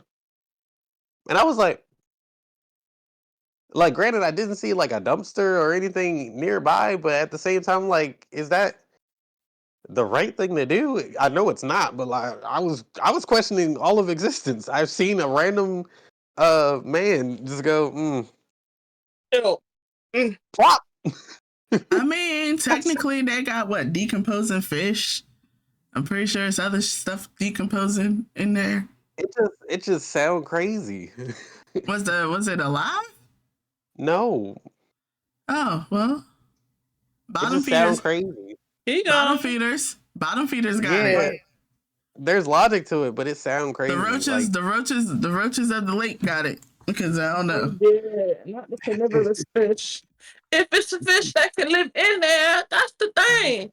And I was like, granted, I didn't see like a dumpster or anything nearby, but at the same time, like, is that the right thing to do? I know it's not, but like, I was questioning all of existence. I've seen a random man just go Ew. Mm. plop. I mean, technically they got what, decomposing fish? I'm pretty sure there's other stuff decomposing in there. It just sound crazy. Was it alive? No, Oh, well, it bottom just sound feeders, crazy. He bottom gone. feeders, bottom feeders got it. Yeah, there's logic to it, but it sound The crazy. roaches, Like, the roaches of the lake got it because I don't know. Yeah, not the carnivorous fish. If it's a fish that can live in there, that's the thing.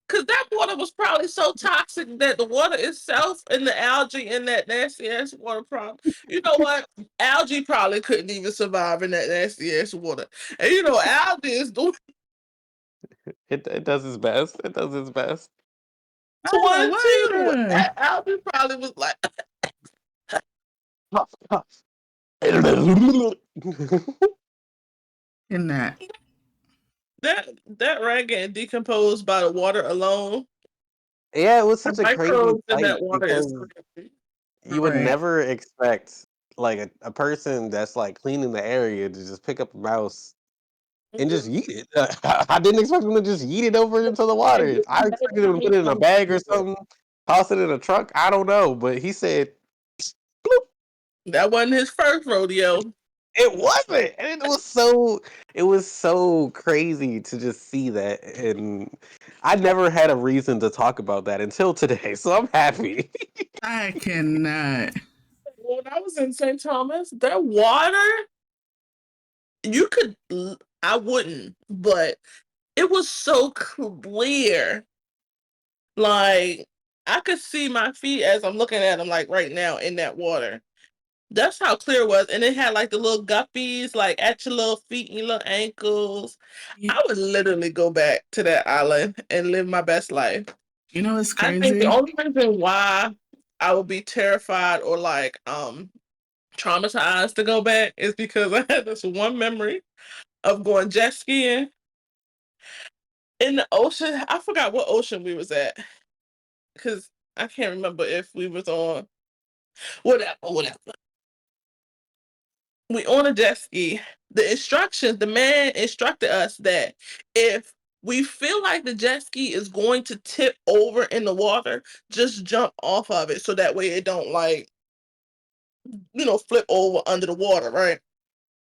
Because that water was probably so toxic that the water itself and the algae in that nasty ass water problem. You know what? Algae probably couldn't even survive in that nasty ass water. And you know, algae is the it does its best. It does its best. Oh, one what are you too. doing Algae probably was like Puff, puff. in that? that rat getting decomposed by the water alone. Yeah, it was The such a crazy microbes in sight that water is because crazy. you would Right. never expect like a person that's like cleaning the area to just pick up a mouse and just Mhm. eat it. I didn't expect them to just eat it over into the And water. you I know expected how him to put many it in a times bag or I do it. something, toss it in a truck. I don't know, but he said, "Bloop." That wasn't his first rodeo. It wasn't, and it was so crazy to just see that, and I never had a reason to talk about that until today. So I'm happy. I cannot. When I was in St. Thomas, that water, you could, I wouldn't, but it was so clear. Like, I could see my feet as I'm looking at them, like right now in that water. That's how clear it was. And it had like the little guppies, like at your little feet and your little ankles. You, I would literally go back to that island and live my best life. you know what's I think the crazy? only reason why I would be terrified or like traumatized to go back is because I had this one memory of going jet skiing in the ocean. I forgot what ocean we was at because I can't remember if we was on whatever. We on a jet ski. The instructions, the man instructed us that if we feel like the jet ski is going to tip over in the water, just jump off of it so that way it don't like, flip over under the water, right?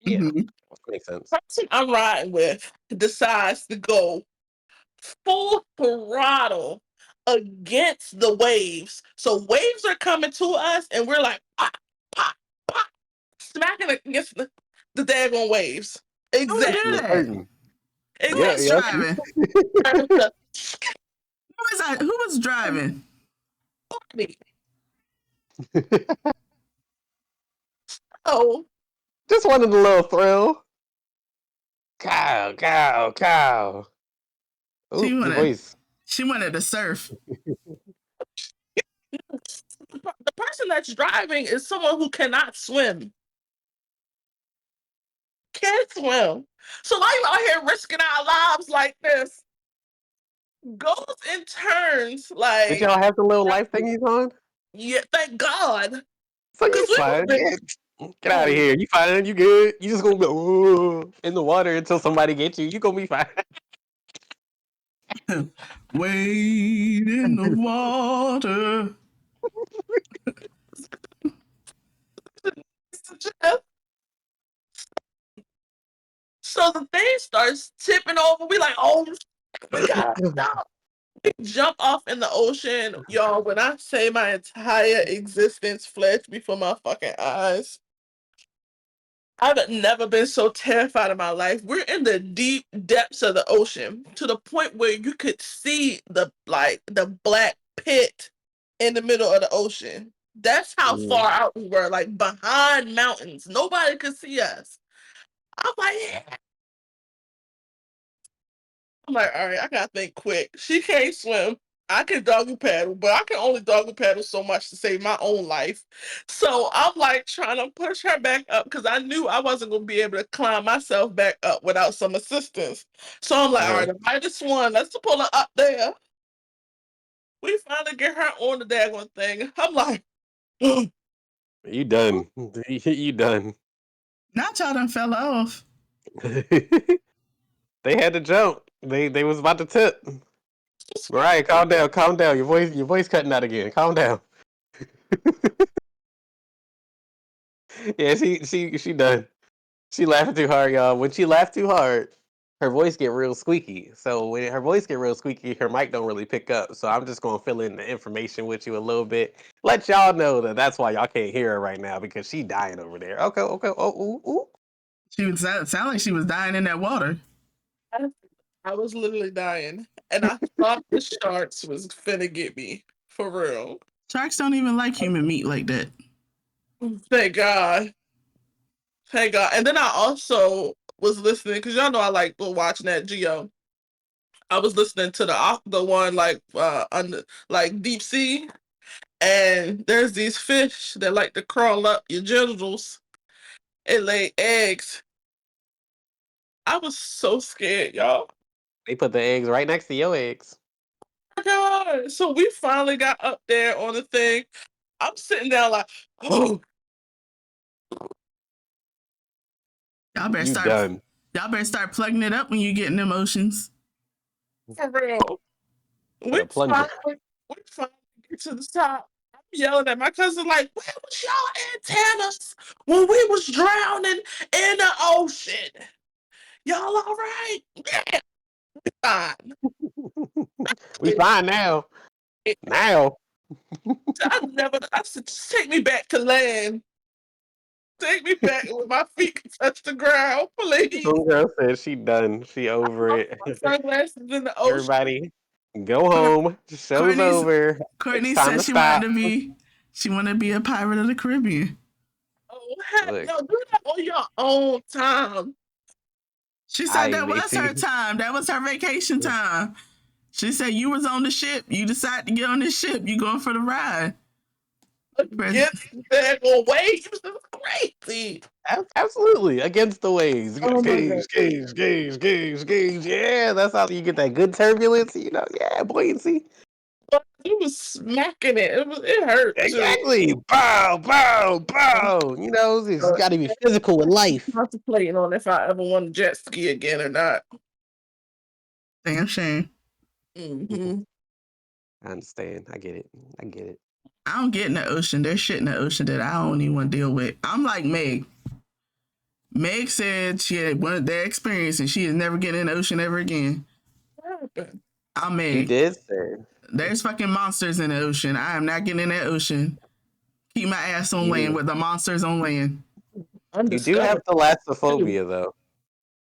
Yeah, Hmm. makes sense. Person I'm riding with decides to go full throttle against the waves. So waves are coming to us and we're like pop, pop, pop, smacking against the daggone waves. Who would Exactly. do You're that? hurting. Who Yeah, was Exactly. driving? The Who was driving? yep. Oh, Just wanted a little thrill. Cow, cow, cow. She Ooh, your wanted voice. she wanted to surf. the person that's driving is someone who cannot swim. Can't swim. So why you out here risking our lives like this? Goes and turns Did like y'all have the little life thingies on? yeah, thank God. So you Cause we fine. were Get out of oh here. You fine. You good. You just gonna go "Ooh," in the water until somebody gets you. You gonna be fine. Wade in the water. so the thing starts tipping over. We like, oh we gotta stop. We jump off in the ocean. Y'all, when I say my entire existence flashed before my fucking eyes. I've never been so terrified in my life. We're in the deep depths of the ocean to the point where you could see the black pit in the middle of the ocean. That's how Mhm. far out we were, like behind mountains. Nobody could see us. I'm like, yeah. I'm like, all right, I gotta think quick. She can't swim. I can doggy paddle, but I can only doggy paddle so much to save my own life. So I'm like trying to push her back up because I knew I wasn't gonna be able to climb myself back up without some assistance. So I'm like, all Uh-huh. right, I just won. Let's pull her up there. We finally get her on the daggone thing. I'm like, You done. You done. Not y'all done fell off. They had to jump. They was about to tip. Mariah, calm down, calm down. Your voice cutting out again. Calm down. Yeah, she done. She laughing too hard, y'all. When she laughed too hard, her voice get real squeaky. So when her voice get real squeaky, her mic don't really pick up. So I'm just gonna fill in the information with you a little bit. Let y'all know that that's why y'all can't hear her right now because she dying over there. Okay, okay. Oh, ooh, ooh. She would sound like she was dying in that water. I was literally dying, and I thought the sharks was finna get me for real. Sharks don't even like human meat like that. Thank God. Thank God. And then I also was listening because y'all know I like watching that Geo. I was listening to the one like under like deep sea, and there's these fish that like to crawl up your genitals and lay eggs. I was so scared, y'all. They put the eggs right next to your eggs. my God. So we finally got up there on the thing. I'm sitting down like, oh, Y'all better You start. done. Y'all better start plugging it up when you get in emotions. for real. We Better plunge it. finally get to the top. I'm yelling at my cousin like, where was y'all antennas when we was drowning in the ocean? Y'all all right? Yeah, fine. We fine now. Now. I said, just take me back to land. Take me back where my feet can touch the ground, please. Homegirl said she done. She over My it. sunglasses in the ocean. Everybody, go home. Show's Courtney's over. It's Courtney time said to stop. she wanted to be a pirate of the Caribbean. Oh, heck Look, no, do that on your own time. She said I that was her Macy. time. That was her vacation time. She said you was on the ship. You decided to get on this ship. You going for the ride. Against the waves. It's crazy. Absolutely against the waves. Oh my God. Gauge. Yeah, that's how you get that good turbulence. Yeah, buoyancy. But he was smacking it. It hurt too. Exactly. Bow, bow, bow. It's got to be physical in life. Contemplating on if I ever want to jet ski again or not. Damn shame. Mm-hmm. I understand. I get it. I get it. I don't get in the ocean. There's shit in the ocean that I don't even want to deal with. I'm like Meg. Meg said she had one of their experience and she is never getting in the ocean ever again. What happened? I'm She Meg. did say There's fucking monsters in the ocean. I am not getting in that ocean. Keep my ass on land you with the monsters on land. you do have Undiscovered too. thalassophobia though,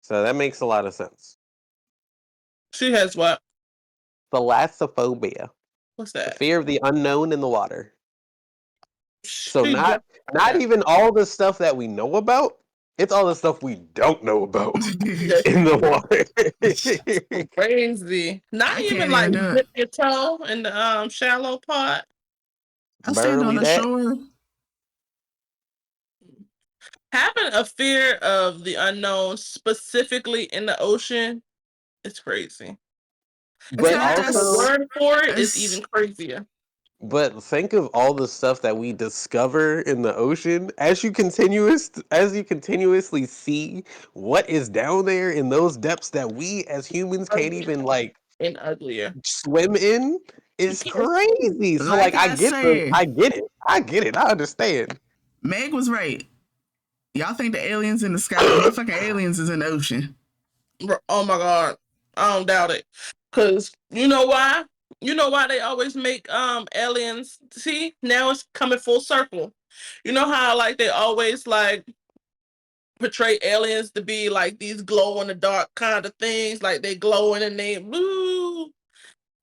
so that makes a lot of sense. She has what? Thalassophobia, What's the that? fear of the unknown in the water. So She not definitely not that. even all the stuff that we know about. It's all the stuff we don't know about Yes, in the water. crazy. Not I even can't even like do it. dip your toe in the shallow part. I'll stand on Barely the that, shore. Having a fear of the unknown, specifically in the ocean, is crazy. It's but And not having a also just word for it is it's even crazier. But think of all the stuff that we discover in the ocean as you continuously see what is down there in those depths that we as humans can't Uglier even like and uglier. swim in You is can't. crazy. So like like I said. I get it. I get it. I understand. Meg was right. Y'all think the aliens in the sky? Motherfucking aliens is in the ocean. Oh my God. I don't doubt it. Cause you know why? You know why they always make aliens, see, now it's coming full circle. You know how like they always like portray aliens to be like these glow in the dark kind of things, like they glowing and they blue.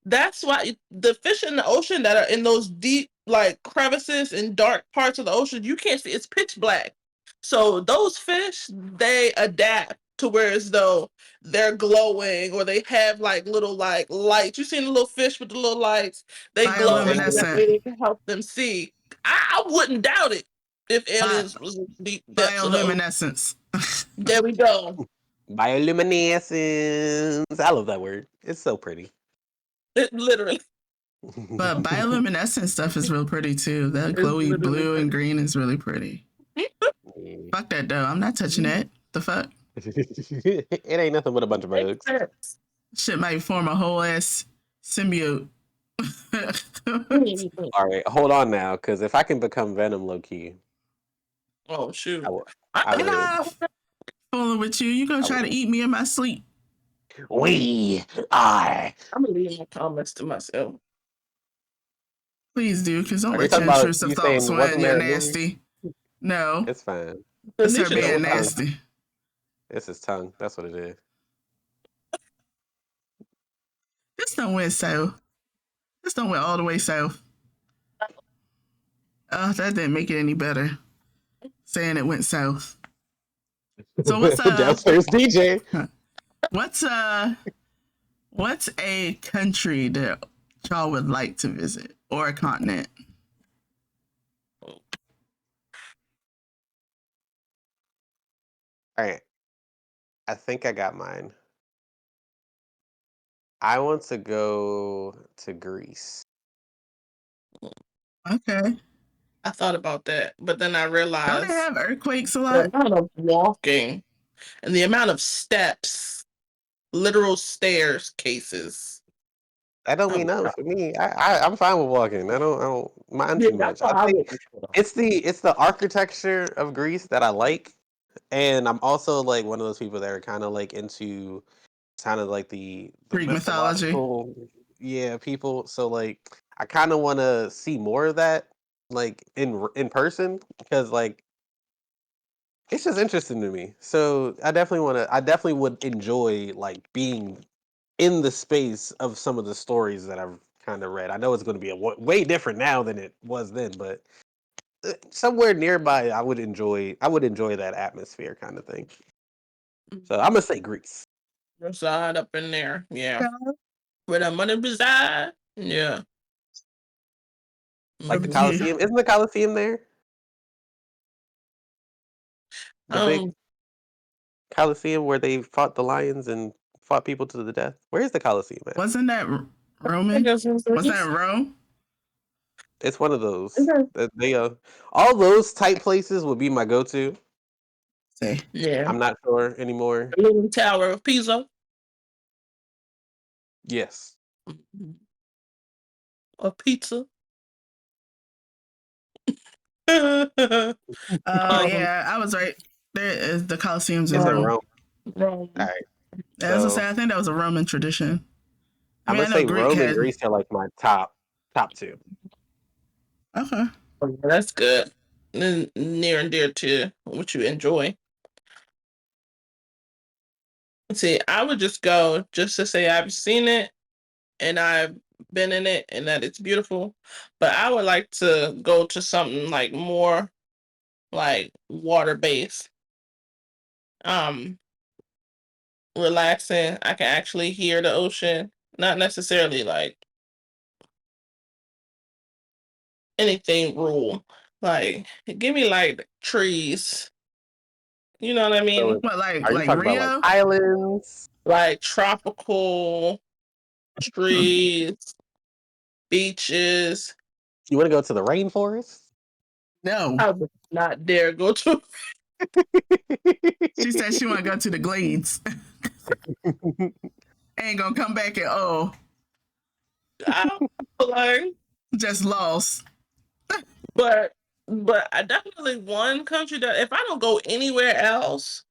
That's why the fish in the ocean that are in those deep like crevices and dark parts of the ocean, you can't see. It's pitch black. So those fish, they adapt to where as though they're glowing or they have like little like lights. You seen the little fish with the little lights? They glow so that Bioluminescent. way they can help them see. I wouldn't doubt it if Bi- aliens was in deep depths of the ocean. bioluminescence. There we go. Bioluminescence. I love that word. It's so pretty. It literally But bioluminescent stuff is real pretty too. That is glowy literally blue and pretty. green is really pretty. Fuck that though. I'm not touching that. The fuck? It ain't nothing but a bunch of Makes bugs. sense. Shit might form a whole ass symbiote. All right, hold on now, because if I can become Venom low key, Oh I shoot. would. I, I Get would. off! Fooling with you. You gonna I try to would. eat me in my sleep. We are. I'm gonna leave my comments to myself. Please do, because don't Are you let talking your about intrusive you thoughts saying win. wasn't You're there a movie? nasty. No. It's fine. It's her Tanisha It's know being his what tongue. nasty. It's his tongue. That's what it is. This don't went south. This don't went all the way south. Oh, that didn't make it any better. Saying it went south. So Downstairs DJ. what's what's a country that y'all would like to visit or a continent? All right. I think I got mine. I want to go to Greece. Okay. I thought about that, but then I Don't they realized have earthquakes a the lot? amount of walking and the amount of steps, literal stairs cases. That don't Oh mean my nothing god! for me. I'm fine with walking. I don't mind Yeah, too that's much. why I I think wouldn't. it's the architecture of Greece that I like, and I'm also like one of those people that are kind of like into kind of like the Greek mythology. mythological, yeah, people. So like I kind of want to see more of that, like in person, because like it's just interesting to me. So I definitely want to. I definitely would enjoy like being in the space of some of the stories that I've kind of read. I know it's going to be way different now than it was then, but somewhere nearby, I would enjoy. I would enjoy that atmosphere kind of thing. So I'm gonna say Greece, Reside up in there, yeah. Okay. Where the money reside, yeah. like the Mhm. Yeah. Colosseum. Isn't the Colosseum there? The big Um, Colosseum where they fought the lions and fought people to the death. Where is the Colosseum at? Wasn't that I Roman? guess it's Was that Greece. Rome? It's one of those Okay. that they all those type places would be my go-to. Say. Yeah, I'm not sure anymore. the Leaning Tower of Pisa. Yes. Mhm. A pizza. um, Oh yeah, I was right. There is the Colosseum's in It's in Rome. Rome. All Rome. right. As I So say, I think that was a Roman tradition. I I'm mean, gonna I know say Greek Rome and had. Greece are like my top two. Okay. Oh, yeah, that's good. Near and dear to what you enjoy. See, I would just go just to say I've seen it and I've been in it and that it's beautiful. But I would like to go to something like more like water based. Um, Relaxing. I can actually hear the ocean. Not necessarily like anything rule. Like give me like trees. You know what I So mean? What, like are you talking about like Rio? islands? Like tropical Hmm. trees, beaches. You want to go to the rainforest? No, I would not dare go to. she said she want to go to the Glades. Ain't gonna come back at all. I don't like, Just lost. but I definitely one country that if I don't go anywhere else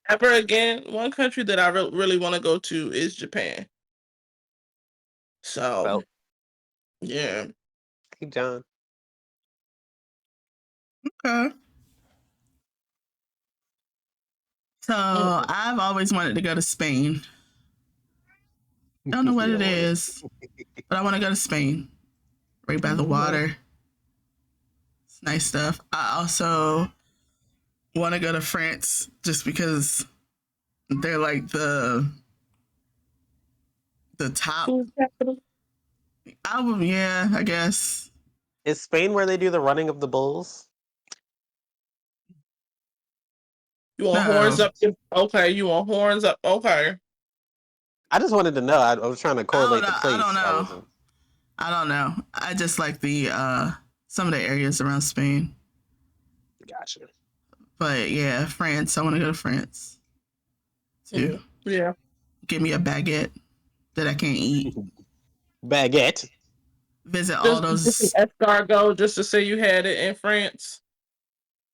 ever again, one country that I really want to go to is Japan. So Well, yeah. hey John. Okay. So Mm. I've always wanted to go to Spain. Don't know what You it don't want it. is, but I want to go to Spain. Right by the Mhm. water. It's nice stuff. I also want to go to France just because they're like the top Food capital. album. Yeah, I guess. Is Spain where they do the running of the bulls? You want horns No, up? Okay, you want horns up? Okay. I just wanted to know. I was trying to I don't correlate the know. I don't place I know. was in. I don't know. I just like the some of the areas around Spain. Gotcha. But yeah, France. I want to go to France too. Yeah. Give me a baguette that I can't eat. Baguette. Visit all Just an those. escargot, just to say you had it in France.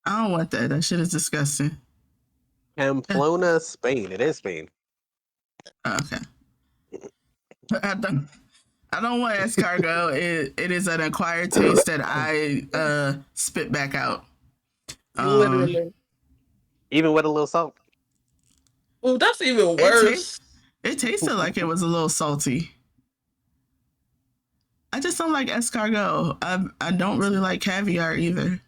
I don't want that. That shit is disgusting. Pamplona, Spain. It is Spain. Okay. I don't, I don't want escargot. It is an acquired taste that I spit back out. Um, Literally. Even with a little salt. Oh, that's even it ta- worse. it tasted like it was a little salty. I just don't like escargot. I don't really like caviar either.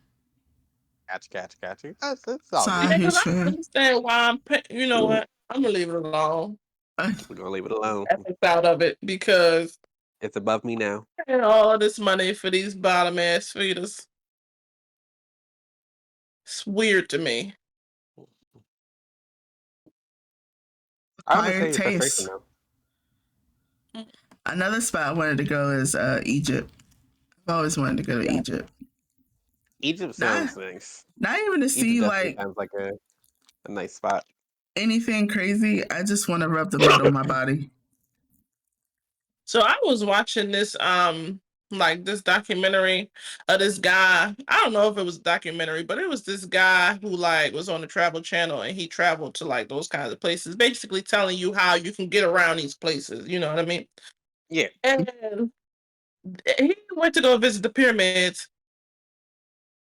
Gotcha. That's So all I'm good. a Yeah, because huge I don't fan. understand why you know what? I'm gonna leave it alone. We're gonna leave it alone. Ethics out of it because It's above me now. paying all this money for these bottom ass feeders. It's weird to me. I Acquired understand your frustration taste. though. Another spot I wanted to go is Egypt. I've always wanted to go to Egypt. Egypt Not sounds nice. not even to Egypt see definitely like sounds like a nice spot. anything crazy. I just want to rub the mud on my body. So I was watching this like this documentary of this guy. I don't know if it was a documentary, but it was this guy who like was on the Travel Channel and he traveled to like those kinds of places, basically telling you how you can get around these places. You know what I mean? Yeah. And he went to go visit the pyramids.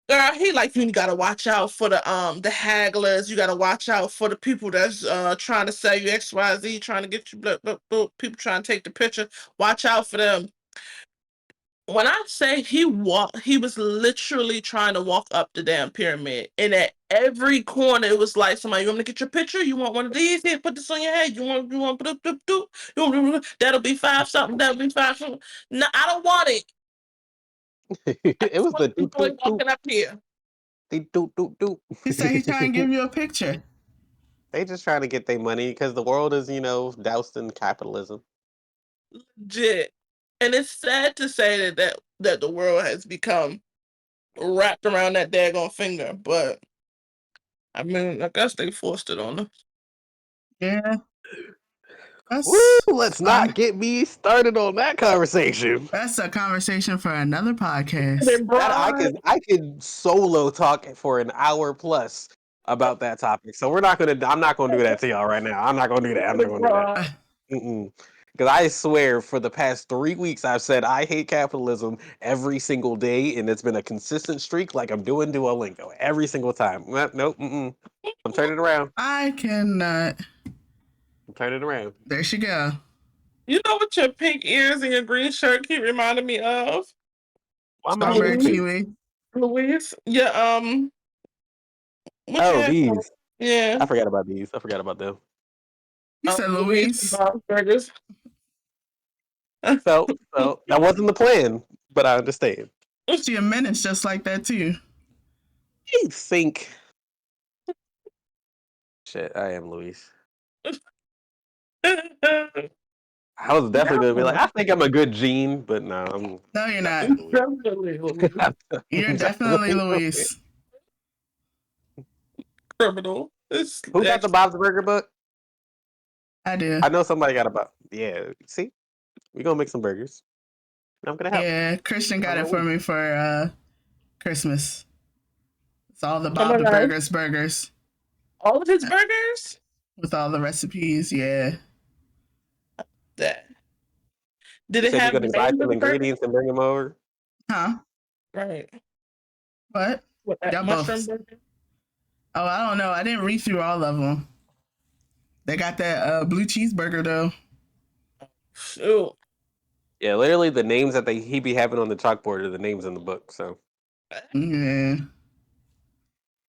Girl, he like you gotta watch out for the hagglers. You gotta watch out for the people that's trying to sell you XYZ, trying to get you people trying to take the picture. Watch out for them. When I say he was literally trying to walk up the damn pyramid, and at every corner it was like somebody. You want me to get your picture? You want one of these? Here, put this on your head. You want that'll be five something. That'll be five something. No, I don't want it. I It just was want the to be doot doot doot walking up here. doot doot doot. He said he trying to give you a picture. They just trying to get their money because the world is, doused in capitalism. Legit. And it's sad to say that the world has become wrapped around that daggone finger, but I mean, I guess they forced it on us. Yeah, Woo! that's Let's not fine. get me started on that conversation. That's a conversation for another podcast. Then That broad, I could solo talk for an hour plus about that topic. So I'm not gonna do that to y'all right now. I'm not gonna do that. I'm not gonna do that. Uh, Because I swear, for the past 3 weeks, I've said I hate capitalism every single day, and it's been a consistent streak, like I'm doing Duolingo every single time. Nope. I'm turning it around. I cannot. I'm turning it around. There she go. you know what your pink ears and your green shirt keep reminding me of? Why am I Strawberry getting Louise. pink? kiwi. Louise. Yeah, what you Oh, had? these. Yeah. I forgot about these. I forgot about them. You said Louise from Louise. Bob's Burgers. So that wasn't the plan, but I understand. She a menace just like that too. I think. Shit, I am Luis. I was definitely gonna be like, No, I think I'm a good Gene, but no, I'm No, you're not. definitely Luis. definitely Louise. You're I'm definitely definitely Luis. Louise. Criminal. It's Who got the actually Bob's Burger book? I do. I know somebody got a book. Yeah, see, we gonna make some burgers. I'm gonna help. Yeah, Christian got I'm it a for week. me for Christmas. It's all the oh Bob my the god. Burgers All of his burgers? with all the recipes. Yeah. That did You it said you're have gonna the buy names of some the burgers? ingredients and bring them over. Huh? Right. What? What that Y'all mushroom both. burger? Oh, I don't know. I didn't read through all of them. They got that blue cheeseburger though. Shoot. Yeah, literally the names that he be having on the chalkboard are the names in the book. So Yeah.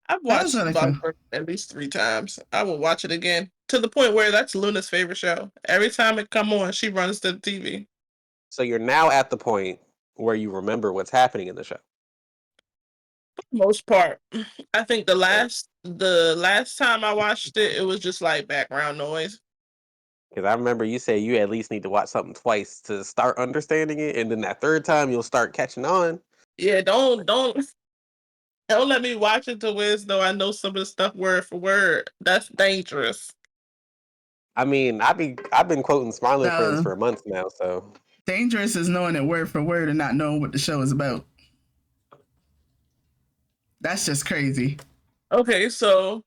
I've That was watched really Bob's fun. Burgers at least 3 times. I will watch it again to the point where that's Luna's favorite show. Every time it come on, she runs to the TV. so you're now at the point where you remember what's happening in the show. For the most part, I think the So last time I watched it, it was just like background noise. because I remember you said you at least need to watch something twice to start understanding it, and then that third time you'll start catching on. Yeah, don't let me watch it to where as though I know some of the stuff word for word. That's dangerous. I mean, I've been quoting Smiling Friends No, for months now, so dangerous is knowing it word for word and not knowing what the show is about. That's just crazy. Okay, so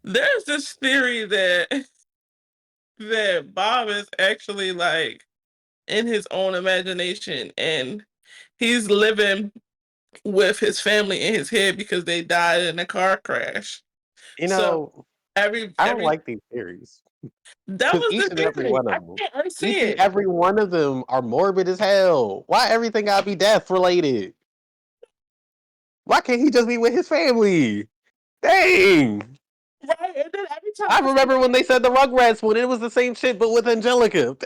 there's this theory that Bob is actually like in his own imagination and he's living with his family in his head because they died in a car crash. you So know, I don't every like these theories that because was the each and every theory. one I of them, can't each unsee and it. every one of them are morbid as hell. Why everything gotta be death related? Why can't he just be with his family? Dang! Right? And then every time I I see remember when they said the Rugrats one, it was the same shit, but with Angelica.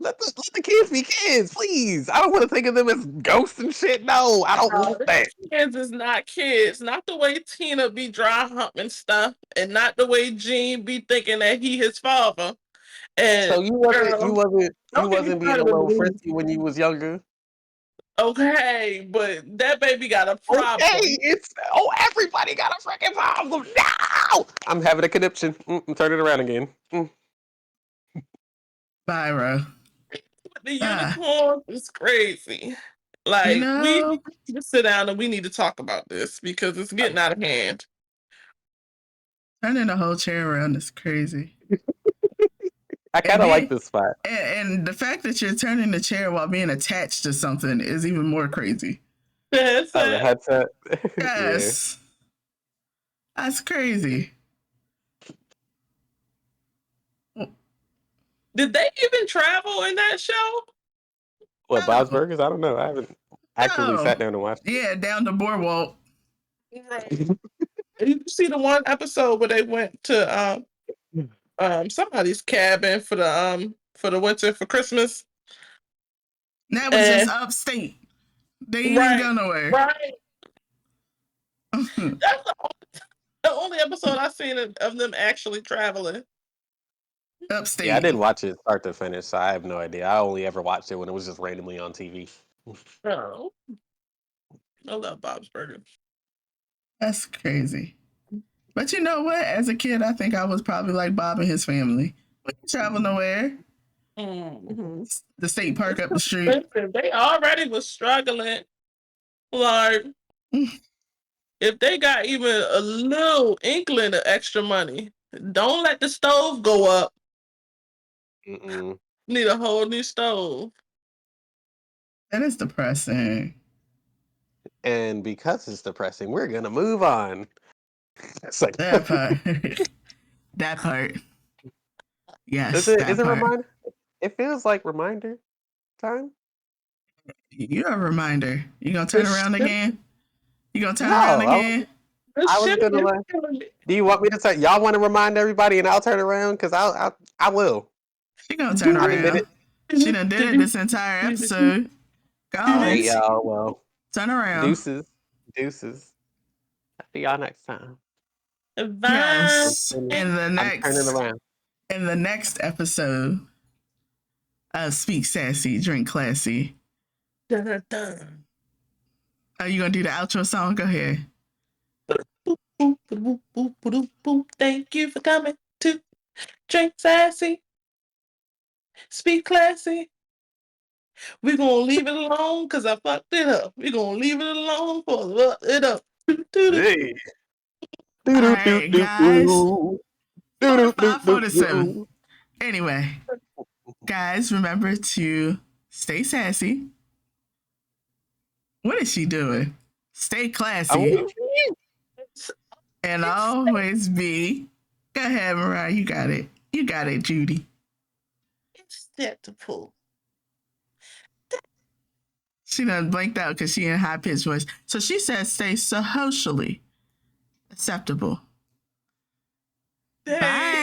Let the kids be kids, please. I don't want to think of them as ghosts and shit. No, I don't no, want that. kids is not kids. Not the way Tina be dry humping stuff, and not the way Gene be thinking that he his father. And So girl, you don't get me wasn't being a started with little Louis. frisky when you was younger. Okay, but that baby got a Okay, problem. it's everybody got a freaking problem. No, I'm having a conniption. Turn it around again. Byra. The Ah, unicorn is crazy. you Like we know, need to sit down and we need to talk about this because it's getting out of hand. turning the whole chair around is crazy. I And kind of like being this spot. and the fact that you're turning the chair while being attached to something is even more crazy. That's Oh, the it. headset. Yeah. Yes. That's crazy. Did they even travel in that show? What, Bob's No. Burgers? I don't know. I haven't actively No. sat down and watched Yeah, down the boardwalk. Right. it. You see the one episode where they went to somebody's cabin for the winter for Christmas. That was just And upstate. They ain't even right, go nowhere. right. That's the only episode I've seen of them actually traveling. Yeah, I Upstate. didn't watch it start to finish, so I have no idea. I only ever watched it when it was just randomly on TV. Oh, I love Bob's Burgers. That's crazy. But you know what? As a kid, I think I was probably like Bob and his family. We didn't travel nowhere. Mm-hmm. The state park It's up the street. expensive. They already was struggling. Like, if they got even a little inkling of extra money, don't let the stove go up. Mm-mm. Need a whole new stove. That is depressing. And because it's depressing, we're gonna move on. It's like, That part. That part. is Yes, it that is it part. reminder? It feels like reminder time. You're a reminder. You gonna The turn around ship, again? You gonna turn around No, again? the I was ship gonna is let. killing me. Do you want me to turn? Y'all want to remind everybody, and I'll turn around because I will. She gonna turn Do I done did around. it. She done did it this entire episode. Go All right, on. it. y'all. Well, Turn around. deuces, deuces. See y'all next time. Vine. Yes. In the I'm turning next around. episode of Speak Sassy, Drink Classy. Dun, dun, dun. Are you gonna do the outro song? Go ahead. Boop, boop, boop, boop, boop, boop. Thank you for coming to Drink Sassy, Speak Classy. We're gonna leave it alone because I fucked it up. We're gonna leave it alone for fuck it up. Hey. All Doo doo doo right, doo guys. doo. Doo doo doo 45, doo 47. doo. Anyway, guys, remember to stay sassy. What is she doing? Stay I'm classy waiting for you. and It's always be. Go ahead, Mariah. You got it. You got it, Judy. acceptable. She done blinked out because she in high pitched voice. So she says stay socially acceptable. Hey. Bye.